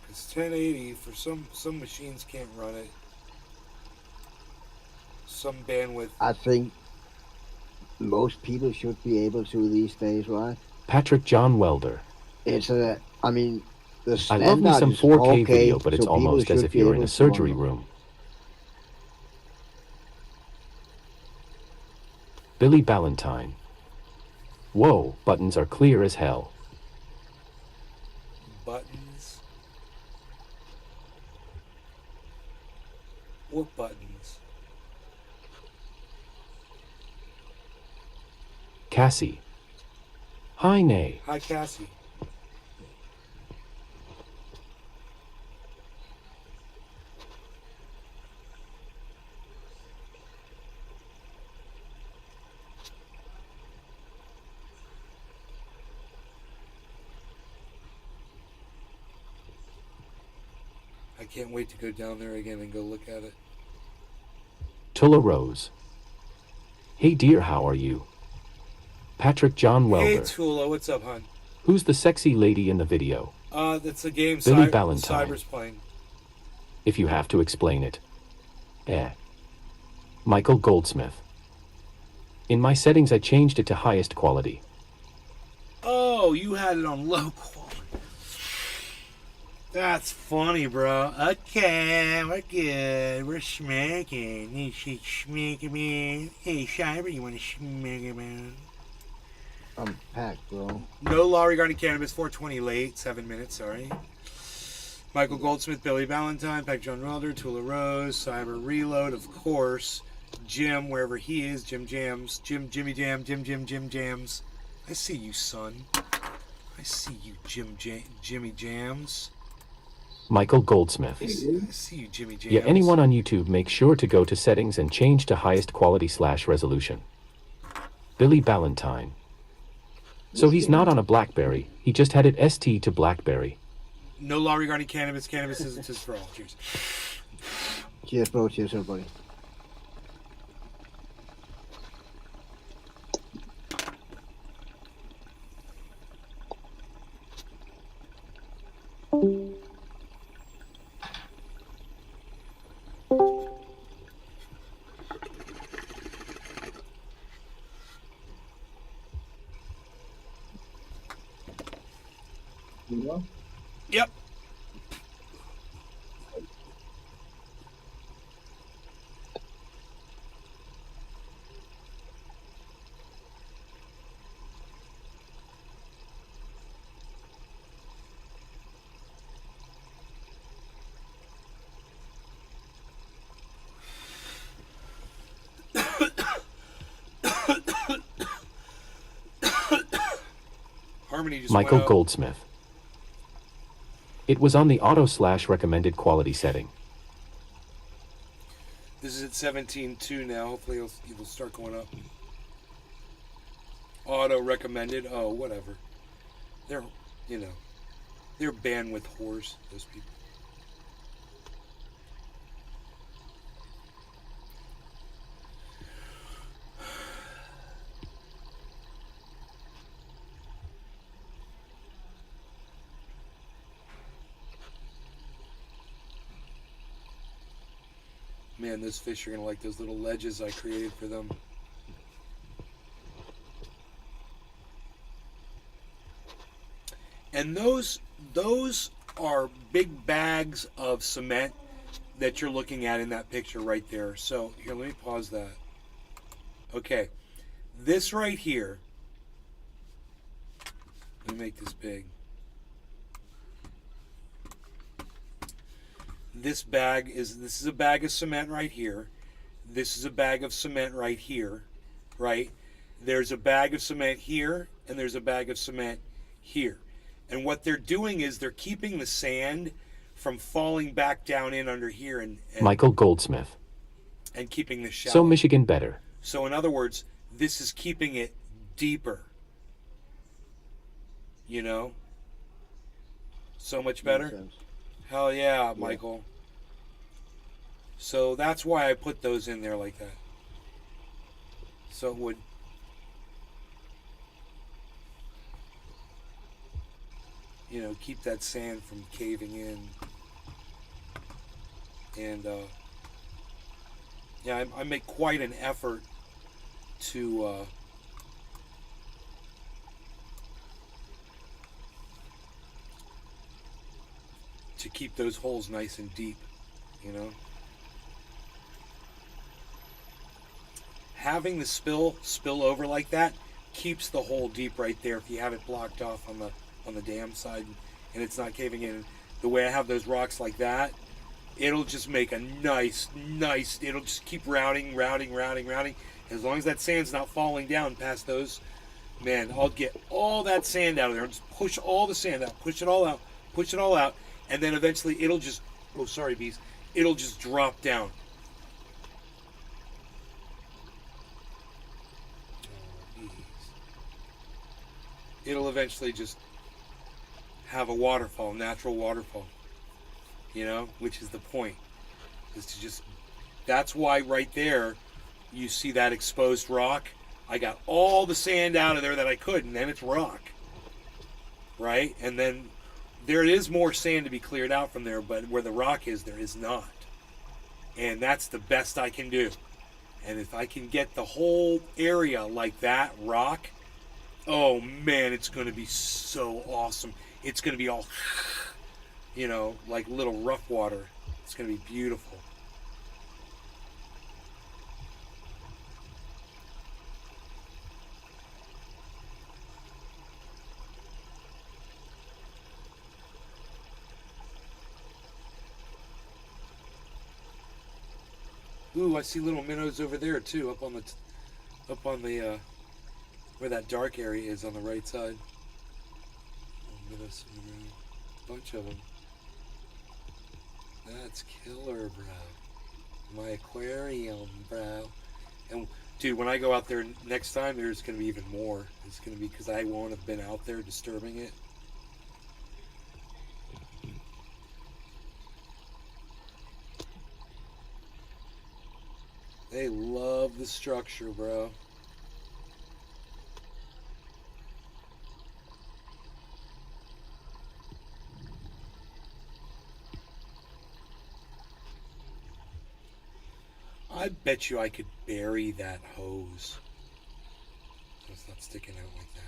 Because 1080 for some machines can't run it. Some bandwidth. I think most people should be able to these days, right? Patrick John Welder. It's a, I mean, the I standard love me some is 4K video, but it's so people almost as should if be you're in able a to surgery run. room. Billy Ballantyne. Whoa, buttons are clear as hell. Buttons. What buttons? Cassie. Hi, Nay. Hi, Cassie. I can't wait to go down there again and go look at it. Tulla Rose. Hey dear, how are you? Patrick John Welder. Hey, Tula, what's up, hon? Who's the sexy lady in the video? That's a game Billy Ballantyne. Cyber's playing. If you have to explain it. Michael Goldsmith. In my settings, I changed it to highest quality. Oh, you had it on low quality. That's funny, bro. Okay, we're good. We're smacking. You should smack me. Hey, Cyber, you want to smack me? I'm packed, bro. No law regarding cannabis. 420 late. 7 minutes. Sorry. Michael Goldsmith, Billy Ballantyne, Patrick John Welder, Tula Rose, Cyber Reload, of course. Jim, wherever he is. Jim Jams. Jimmy Jams. I see you, son. I see you, Jimmy Jams. Michael Goldsmith. I see you, Jimmy Jams. Yeah, anyone on YouTube, make sure to go to settings and change to highest quality/resolution. Billy Ballantyne. So he's not on a BlackBerry, he just had it ST to BlackBerry. No law regarding cannabis. Cannabis isn't just for all. Cheers. Cheers, bro. Cheers, everybody. Yep. Harmony just Michael went up. Goldsmith. It was on the auto/recommended quality setting. This is at 17.2 now. Hopefully it'll start going up. Auto recommended. Oh, whatever. They're, they're bandwidth whores, those people. Man, those fish are gonna like those little ledges I created for them. And those are big bags of cement that you're looking at in that picture right there. So here, let me pause that. Okay, this right here. Let me make this big. This is a bag of cement right here. This is a bag of cement right here, right? There's a bag of cement here, and there's a bag of cement here. And what they're doing is they're keeping the sand from falling back down in under here and Michael Goldsmith. and keeping the shallow. So Michigan better. So in other words, this is keeping it deeper. So much better. Makes sense. Hell yeah, Michael. So that's why I put those in there like that. So it would, you know, keep that sand from caving in. And yeah, I make quite an effort to keep those holes nice and deep, you know. Having the spill over like that keeps the hole deep right there if you have it blocked off on the dam side and it's not caving in. The way I have those rocks like that, it'll just make a nice, it'll just keep routing. As long as that sand's not falling down past those, man, I'll get all that sand out of there and just push all the sand out, push it all out, and then eventually it'll just, oh, sorry, bees, it'll just drop down. Oh, bees. It'll eventually just have a waterfall, natural waterfall. You know, which is the point, is to just, that's why right there you see that exposed rock. I got all the sand out of there that I could, and then it's rock, right? And then there is more sand to be cleared out from there, but where the rock is, there is not. And that's the best I can do. And if I can get the whole area like that, rock, oh man, it's going to be so awesome. It's going to be all, you know, like little rough water. It's going to be beautiful. Ooh, I see little minnows over there too, up on the where that dark area is on the right side. Oh, minnows, bunch of them. That's killer, bro. My aquarium, bro. And dude, when I go out there next time, there's gonna be even more. It's gonna be because I won't have been out there disturbing it. They love the structure, bro. I bet you I could bury that hose. So it's not sticking out like that.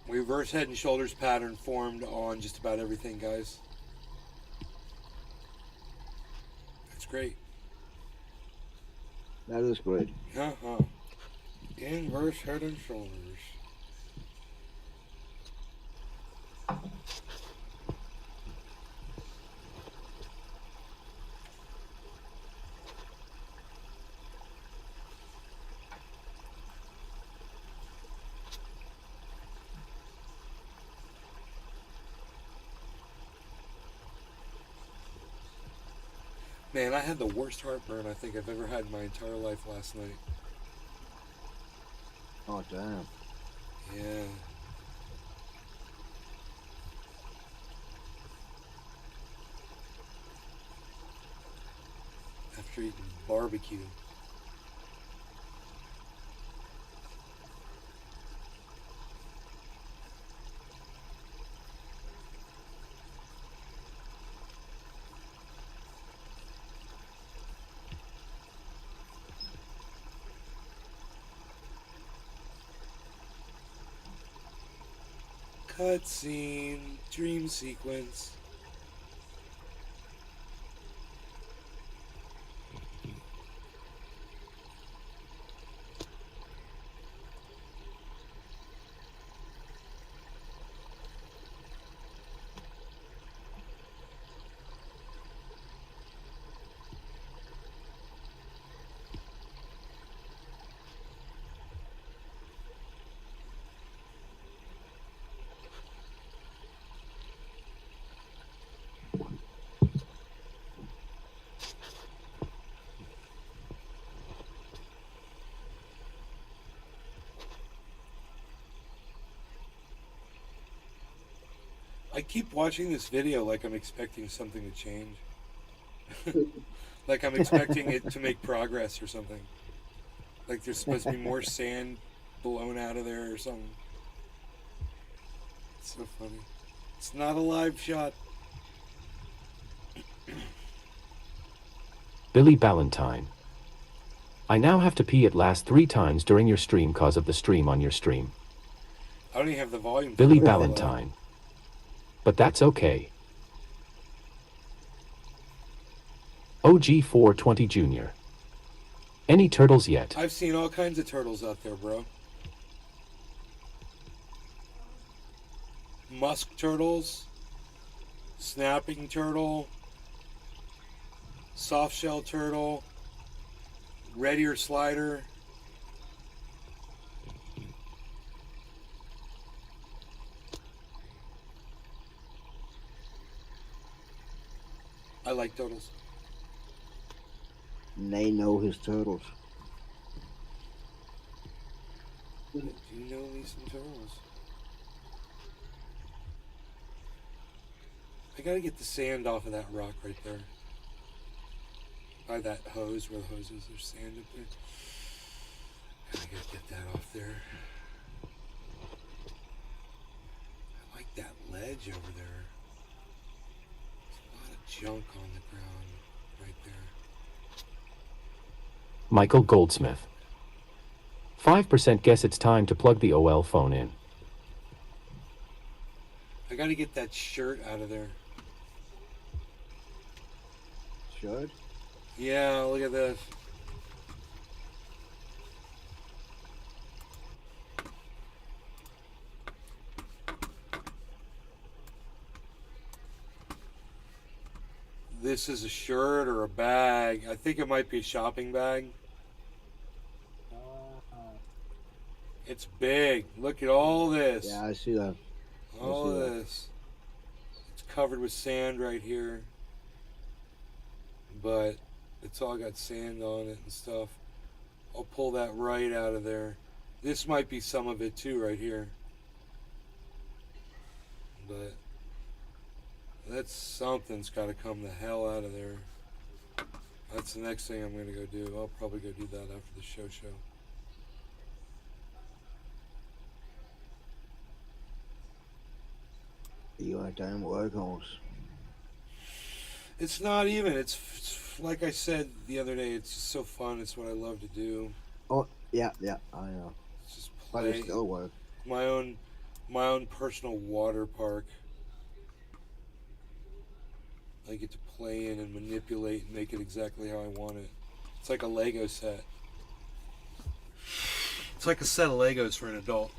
Reverse head and shoulders pattern formed on just about everything, guys. That's great. That is great. Uh-huh. Inverse head and shoulders. Man, I had the worst heartburn I think I've ever had in my entire life last night. Oh, damn. Yeah. street and barbecue. Cutscene, dream sequence. I keep watching this video like I'm expecting something to change. Like I'm expecting it to make progress or something. Like there's supposed to be more sand blown out of there or something. It's so funny. It's not a live shot. Billy Ballantyne. I now have to pee at last 3 times during your stream cause of the stream on your stream. I don't even have the volume. Billy turned up. Ballantyne. But that's okay. OG420 Jr. Any turtles yet? I've seen all kinds of turtles out there, bro. Musk turtles, snapping turtle, soft shell turtle, red ear slider. I like turtles. They know his turtles. Do you know me some turtles? I gotta get the sand off of that rock right there. By that hose, where the hose is, there's sand up there. I gotta get that off there. I like that ledge over there. There's a lot of junk on the ground right there. Michael Goldsmith. 5% guess it's time to plug the OL phone in. I gotta get that shirt out of there. Should? Yeah, look at this. This is a shirt or a bag. I think it might be a shopping bag. It's big. Look at all this. Yeah, I see that. All see that. this. It's covered with sand right here. But it's all got sand on it and stuff. I'll pull that right out of there. This might be some of it too right here. But that's something's got to come the hell out of there. That's the next thing I'm going to go do. I'll probably go do that after the show. You are a damn workhorse. It's not even. It's like I said the other day. It's just so fun. It's what I love to do. Oh, yeah, I know. It's just But play. it still works. My own personal water park. I get to play in and manipulate and make it exactly how I want it. It's like a Lego set. It's like a set of Legos for an adult.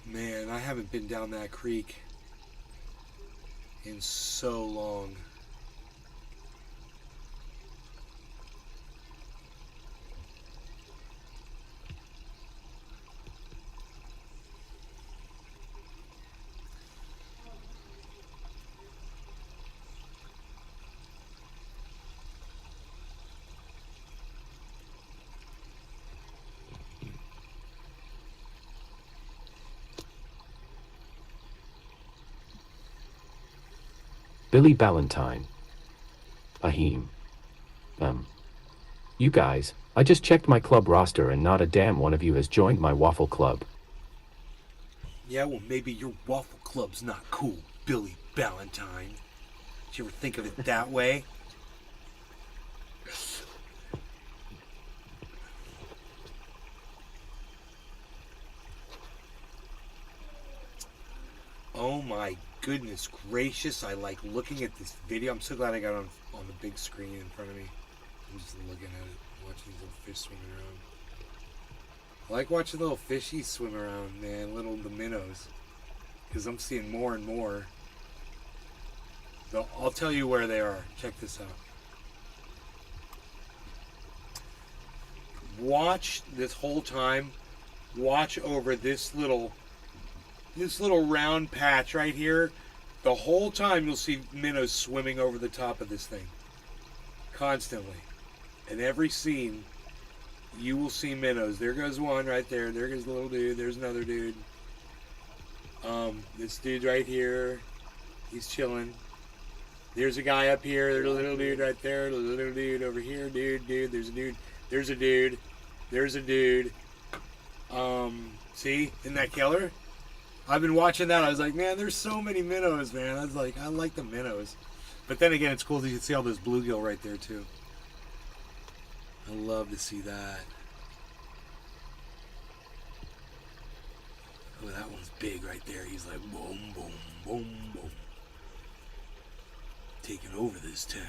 Man, I haven't been down that creek in so long. Billy Ballantyne. Ahem. You guys, I just checked my club roster and not a damn one of you has joined my waffle club. Yeah, well, maybe your waffle club's not cool, Billy Ballantyne. Did you ever think of it that way? Oh my goodness gracious, I like looking at this video. I'm so glad I got on the big screen in front of me. I'm just looking at it, watching these little fish swimming around. I like watching little fishies swim around, man, the minnows. Because I'm seeing more and more. I'll tell you where they are. Check this out. Watch this whole time. Watch over this little round patch right here. The whole time you'll see minnows swimming over the top of this thing. Constantly. In every scene, you will see minnows. There goes one right there. There goes the little dude. There's another dude. This dude right here, he's chilling. There's a guy up here. There's a little dude right there. There's a little dude over here. Dude. There's a dude. There's a dude. There's a dude. See? Isn't that killer? I've been watching that. I was like, man, there's so many minnows, man. I was like, I like the minnows. But then again, it's cool that you can see all those bluegill right there, too. I love to see that. Oh, that one's big right there. He's like, boom, boom, boom, boom. Taking over this town.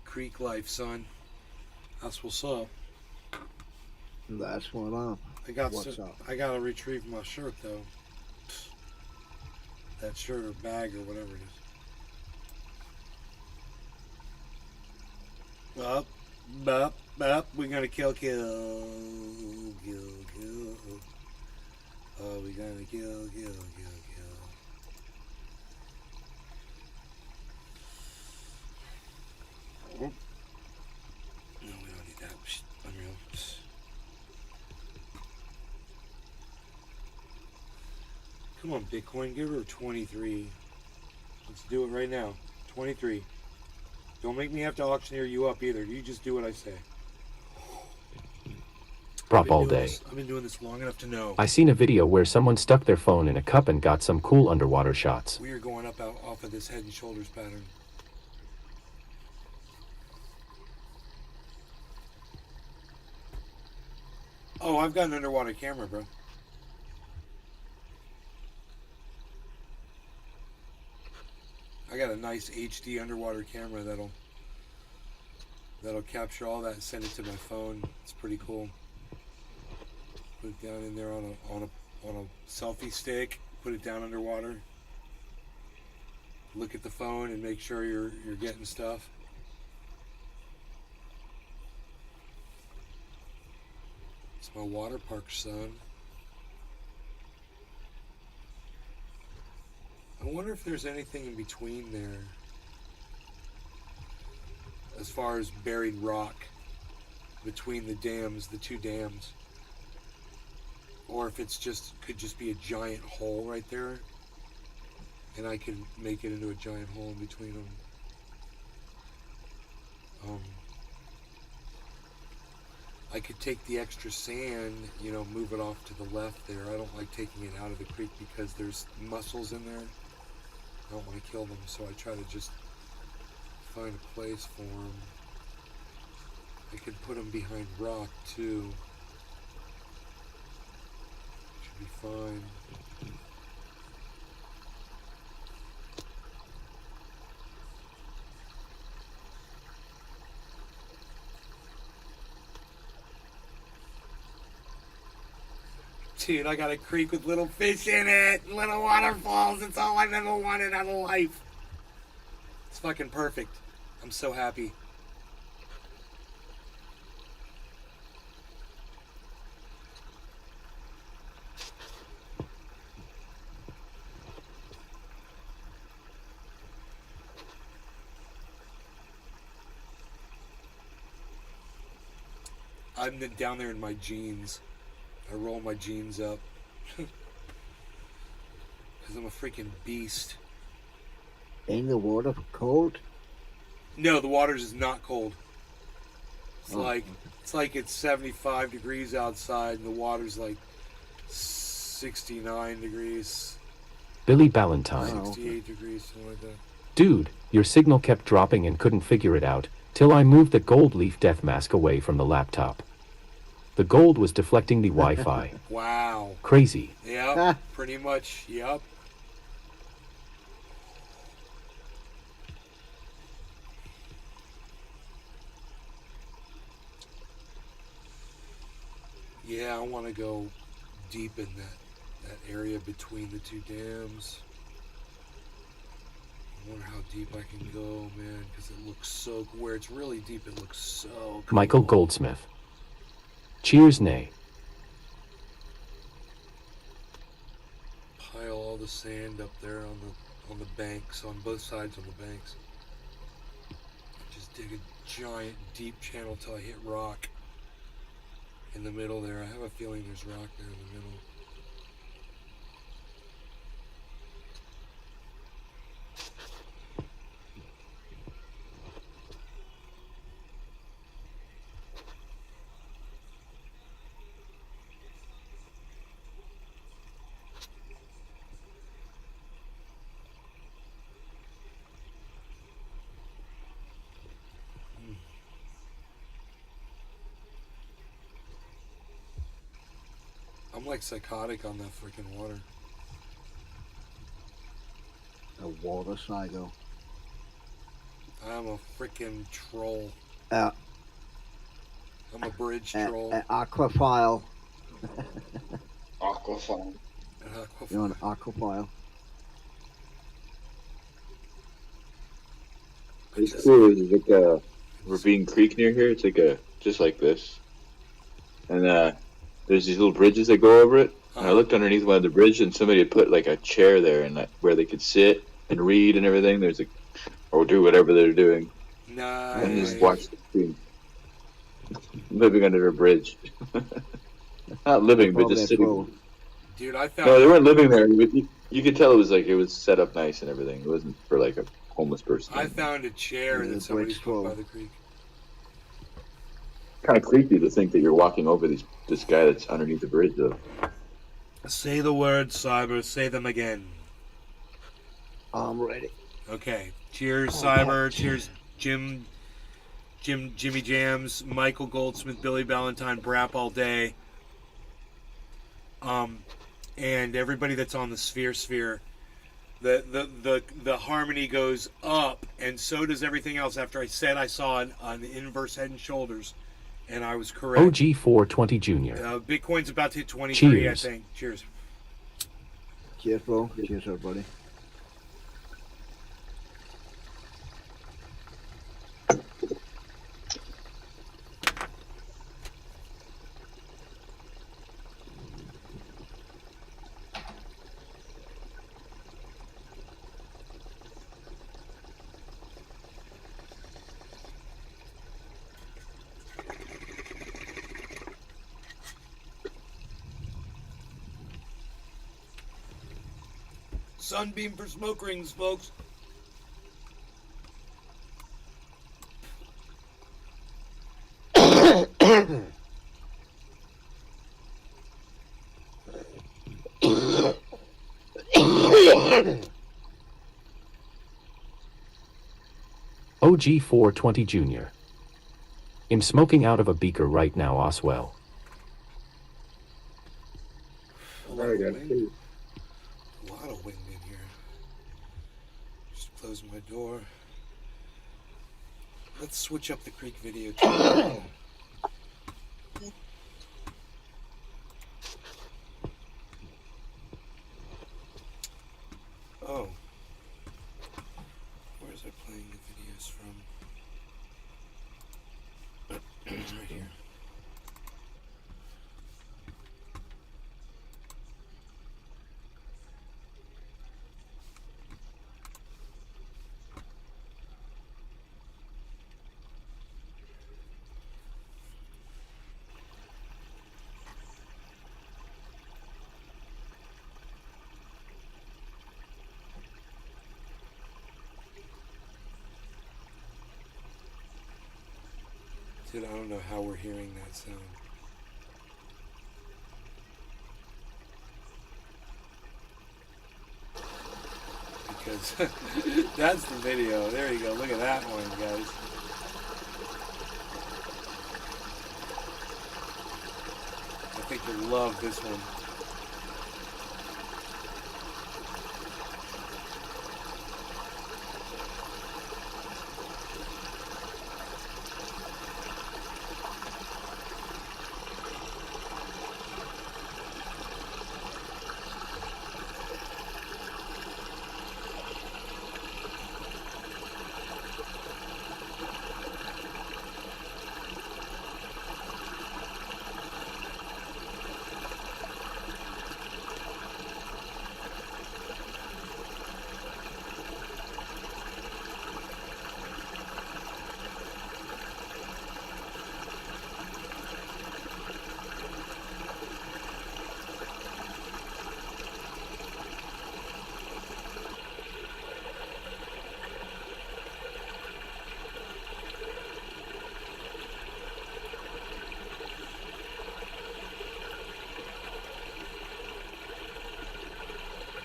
Creek life, son. That's what's up. That's what up. What's up? I gotta retrieve my shirt though. That shirt or bag or whatever it is. Up. We're gonna kill. Oh, we're gonna kill. No, we don't need that. Unreal. Come on, Bitcoin. Give her 23. Let's do it right now. 23. Don't make me have to auctioneer you up either. You just do what I say. Prop all day. I've been doing this long enough to know. I seen a video where someone stuck their phone in a cup and got some cool underwater shots. We are going up off of this head and shoulders pattern. Oh, I've got an underwater camera, bro. I got a nice HD underwater camera that'll capture all that and send it to my phone. It's pretty cool. Put it down in there on a selfie stick. Put it down underwater. Look at the phone and make sure you're getting stuff. It's my water park, son. I wonder if there's anything in between there as far as buried rock between the dams, the two dams. Or if it's could just be a giant hole right there and I could make it into a giant hole in between them. I could take the extra sand, move it off to the left there. I don't like taking it out of the creek because there's mussels in there. I don't want to kill them, so I try to just find a place for them. I could put them behind rock too. Should be fine. Dude, I got a creek with little fish in it, little waterfalls. It's all I've ever wanted out of life. It's fucking perfect. I'm so happy. I'm down there in my jeans. I roll my jeans up. Because I'm a freaking beast. Ain't the water cold? No, the water is not cold. It's Oh, like okay. it's 75 degrees outside and the water's like 69 degrees, Billy Ballantyne. Oh. 68 degrees, something like that. Dude, your signal kept dropping and couldn't figure it out, till I moved the gold leaf death mask away from the laptop. The gold was deflecting the Wi-Fi. Wow. Crazy. Yep, pretty much. Yep. Yeah, I want to go deep in that area between the two dams. I wonder how deep I can go, man, because it looks so. Where it's really deep, it looks so cool. Michael Goldsmith. Cheers, nay. Pile all the sand up there on the banks, on both sides of the banks. Just dig a giant deep channel till I hit rock in the middle there. I have a feeling there's rock there in the middle. I'm like psychotic on that freaking water. A water cycle. I'm a freaking troll. Uh, I'm a bridge troll. Aquaphile. Aquafine. You're an aquaphile. It's cool. There's like a ravine creek near here. It's like just like this, and there's these little bridges that go over it. And I looked underneath one of the bridges, and somebody had put like a chair there, and where they could sit and read and everything. There's or do whatever they're doing, and just Nice. watch the screen. Living under a bridge. Not living, but Probably just a sitting. troll. Dude, I No, they found weren't living there. You could tell it was set up nice and everything. It wasn't for like a homeless person. I found a chair Yeah, that the somebody bridge put by troll. the creek. Kind of creepy to think that you're walking over this guy that's underneath the bridge, though. Say the words, Cyber. Say them again. I'm ready. Okay. Cheers, Oh, Cyber. God. Cheers, Jimmy Jams, Michael Goldsmith, Billy Ballantyne, Brap all day. And everybody that's on the sphere. The harmony goes up, and so does everything else. After I said I saw an inverse head and shoulders, and I was correct. OG420 Jr. Bitcoin's about to hit 23, Cheers. I think. Cheers. Cheers, bro. Cheers, everybody. Sunbeam for smoke rings, folks. OG420 Jr. I'm smoking out of a beaker right now, Oswell. A lot of wind. A lot of wind in here. Just close my door. Let's switch up the creek video too. Oh. Where's I playing the videos from? Right here. Dude, I don't know how we're hearing that sound. Because that's the video. There you go. Look at that one, guys. I think you'll love this one.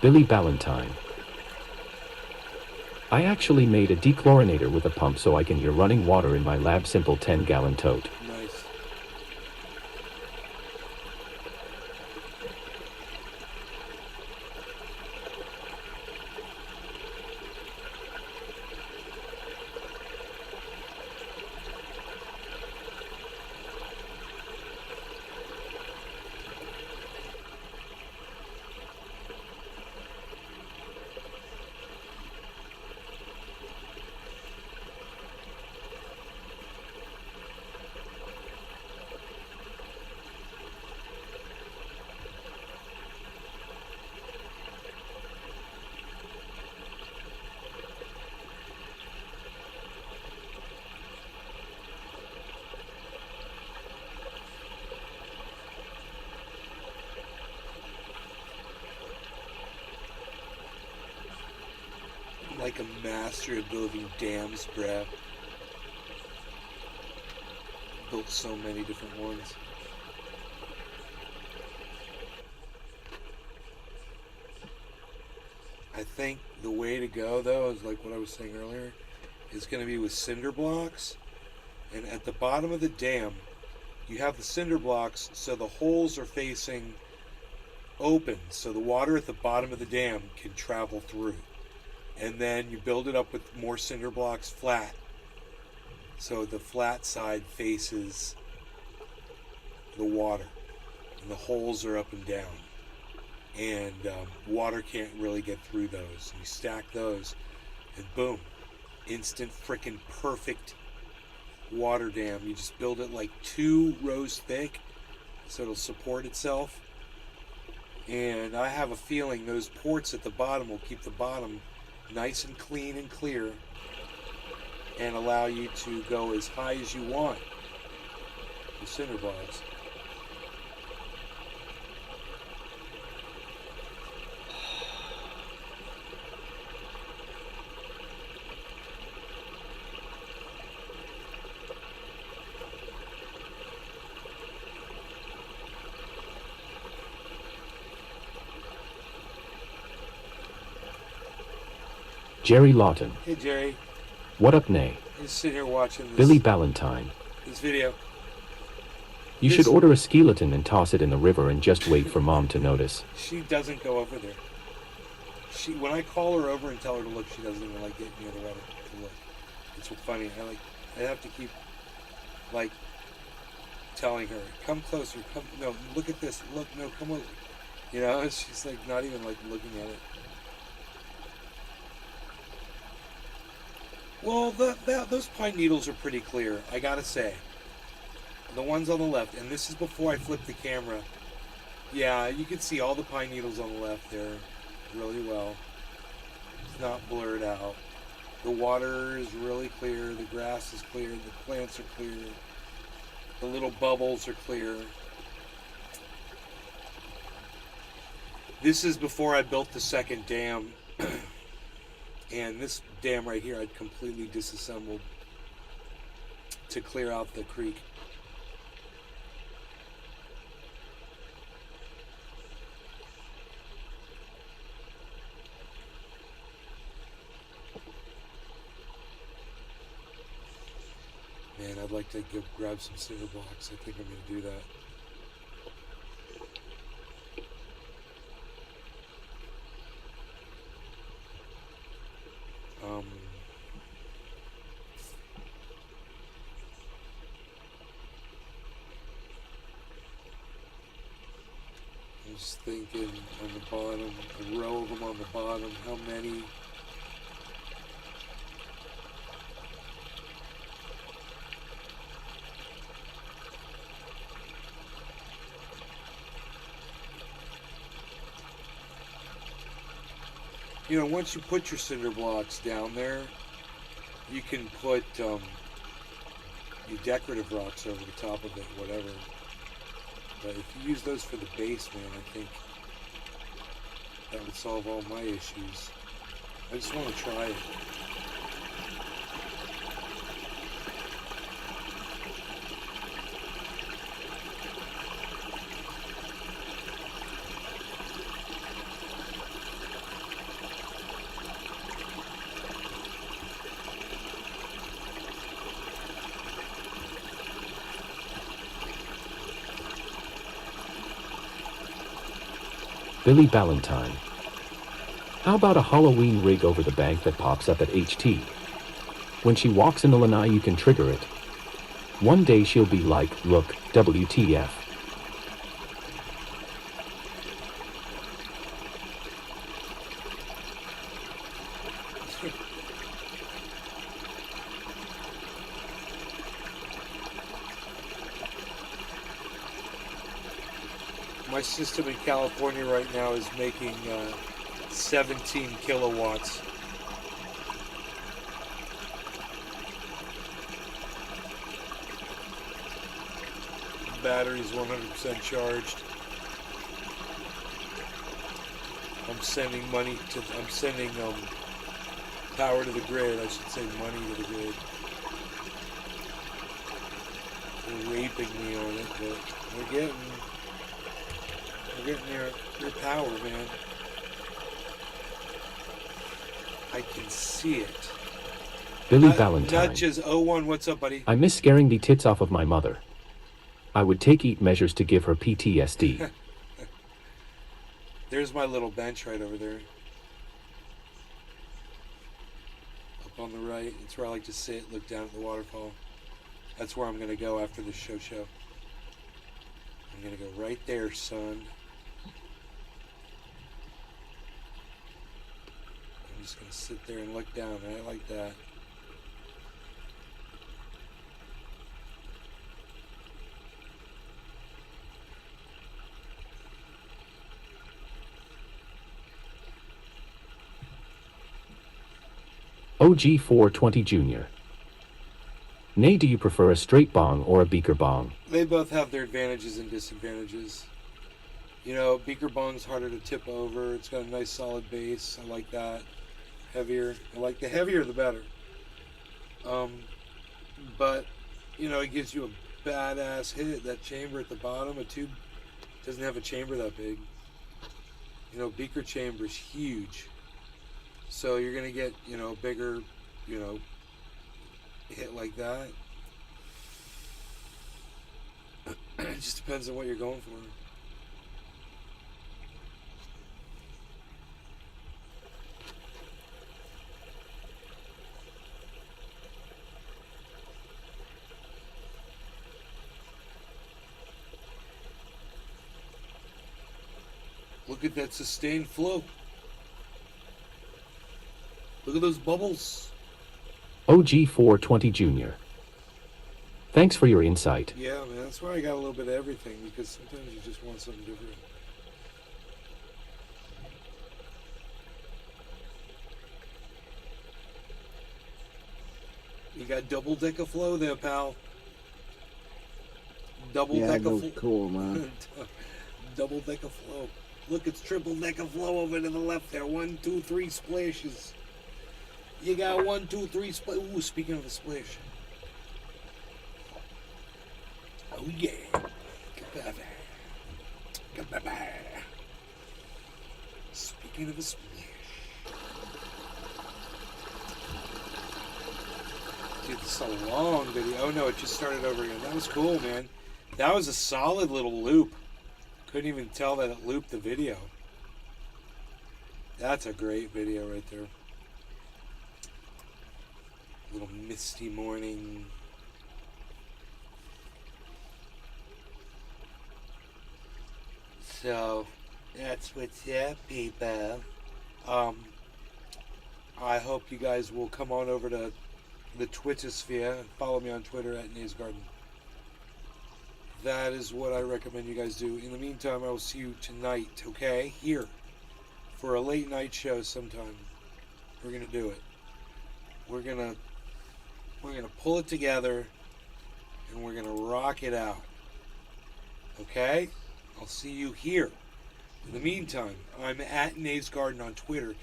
Billy Ballantyne. I actually made a dechlorinator with a pump so I can hear running water in my lab simple 10-gallon tote. Nice. Like a master at building dams, bruh. Built so many different ones. I think the way to go, though, is like what I was saying earlier, is going to be with cinder blocks. And at the bottom of the dam, you have the cinder blocks so the holes are facing open, so the water at the bottom of the dam can travel through. And then you build it up with more cinder blocks flat, so the flat side faces the water, and the holes are up and down, and water can't really get through those. You stack those, and boom, instant frickin' perfect water dam. You just build it like 2 rows thick, so it'll support itself. And I have a feeling those ports at the bottom will keep the bottom nice and clean and clear, and allow you to go as high as you want with cinder blocks. Jerry Lawton. Hey Jerry, What up, Nay? just sit here watching this, Billy Ballantyne. this video. You This- should order a skeleton and toss it in the river and just wait for Mom to notice. She doesn't go over there. When I call her over and tell her to look, she doesn't even like get near the water to look. It's so funny. I have to keep like telling her, come closer, no, look at this, look, no, come over. You know, she's like not even like looking at it. Well, those pine needles are pretty clear, I gotta say. The ones on the left, and this is before I flipped the camera. Yeah, you can see all the pine needles on the left there really well. It's not blurred out. The water is really clear, the grass is clear, the plants are clear, the little bubbles are clear. This is before I built the second dam. And this dam right here I'd completely disassembled to clear out the creek. Man, I'd like to go grab some cinder blocks. I think I'm going to do that. I'm just thinking on the bottom, a row of them on the bottom, how many? You know, once you put your cinder blocks down there, you can put your decorative rocks over the top of it, whatever. But if you use those for the base, man, I think that would solve all my issues. I just want to try it. Billy Ballantyne. How about a Halloween rig over the bank that pops up at HT? When she walks in the lanai, you can trigger it. One day she'll be like, look, WTF. My system in California right now is making 17 kilowatts. The battery's 100% charged. I'm sending power to the grid. I should say money to the grid. They're raping me on it, but we're getting their power, man. I can see it. Billy Ballantyne. Nudges 01, what's up, buddy? I miss scaring the tits off of my mother. I would take measures to give her PTSD. There's my little bench right over there. Up on the right. It's where I like to sit, look down at the waterfall. That's where I'm going to go after this show. I'm going to go right there, son. I'm just going to sit there and look down, right like that. OG 420 Jr. Nay, do you prefer a straight bong or a beaker bong? They both have their advantages and disadvantages. You know, beaker bong's harder to tip over. It's got a nice solid base. I like that. Heavier. I like the heavier the better. But, you know, it gives you a badass hit. That chamber at the bottom, a tube doesn't have a chamber that big. You know, beaker chamber's huge. So you're going to get, you know, bigger, you know, hit like that. It just depends on what you're going for. Look at that sustained flow. Look at those bubbles. OG 420 Jr. Thanks for your insight. Yeah, man, that's why I got a little bit of everything, because sometimes you just want something different. You got double decker flow there, pal. Double Yeah, decker that flow. cool, man. Double decker flow. Look, it's triple decker flow over to the left there. 1, 2, 3 splashes. You got 1, 2, 3 splash. Ooh, speaking of a splash. Oh yeah. Goodbye. Goodbye. Speaking of a splash. Dude, this is a long video. Oh no, it just started over again. That was cool, man. That was a solid little loop. Couldn't even tell that it looped the video. That's a great video right there. Little misty morning. So, that's what's up, people. I hope you guys will come on over to the Twittersphere and follow me on Twitter at Nays Garden. That is what I recommend you guys do. In the meantime, I will see you tonight, okay? Here. For a late night show sometime. We're gonna do it. We're gonna pull it together and we're gonna rock it out. Okay? I'll see you here. In the meantime, I'm at Nays Garden on Twitter.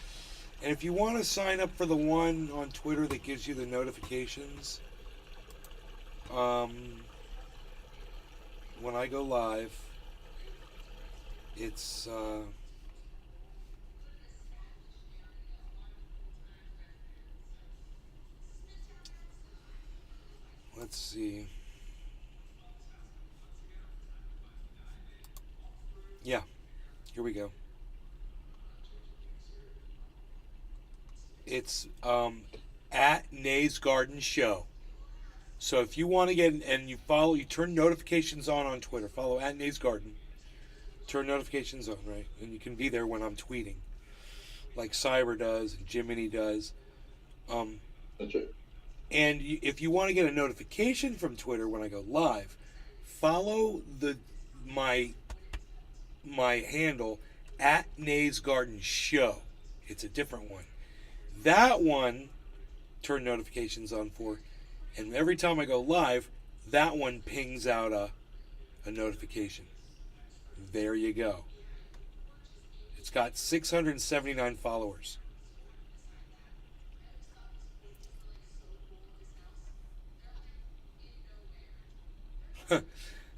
And if you want to sign up for the one on Twitter that gives you the notifications, when I go live, it's let's see. Yeah, here we go. It's at Nays Garden Show. So if you want to get and you turn notifications on Twitter. Follow at Nays Garden. Turn notifications on, right? And you can be there when I'm tweeting, like Cyber does and Jiminy does. That's right. And if you want to get a notification from Twitter when I go live, follow my handle at Nays Garden Show. It's a different one. That one, turn notifications on for, and every time I go live, that one pings out a notification. There you go. It's got 679 followers.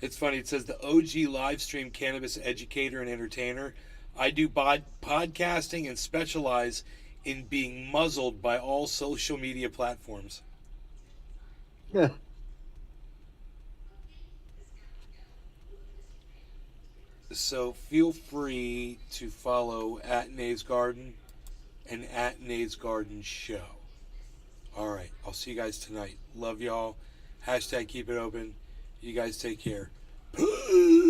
It's funny. It says the OG live stream cannabis educator and entertainer. I do podcasting and specialize in being muzzled by all social media platforms. Yeah. So feel free to follow at Nays Garden and at Nays Garden Show. All right. I'll see you guys tonight. Love y'all. Hashtag keep it open. You guys take care. Peace.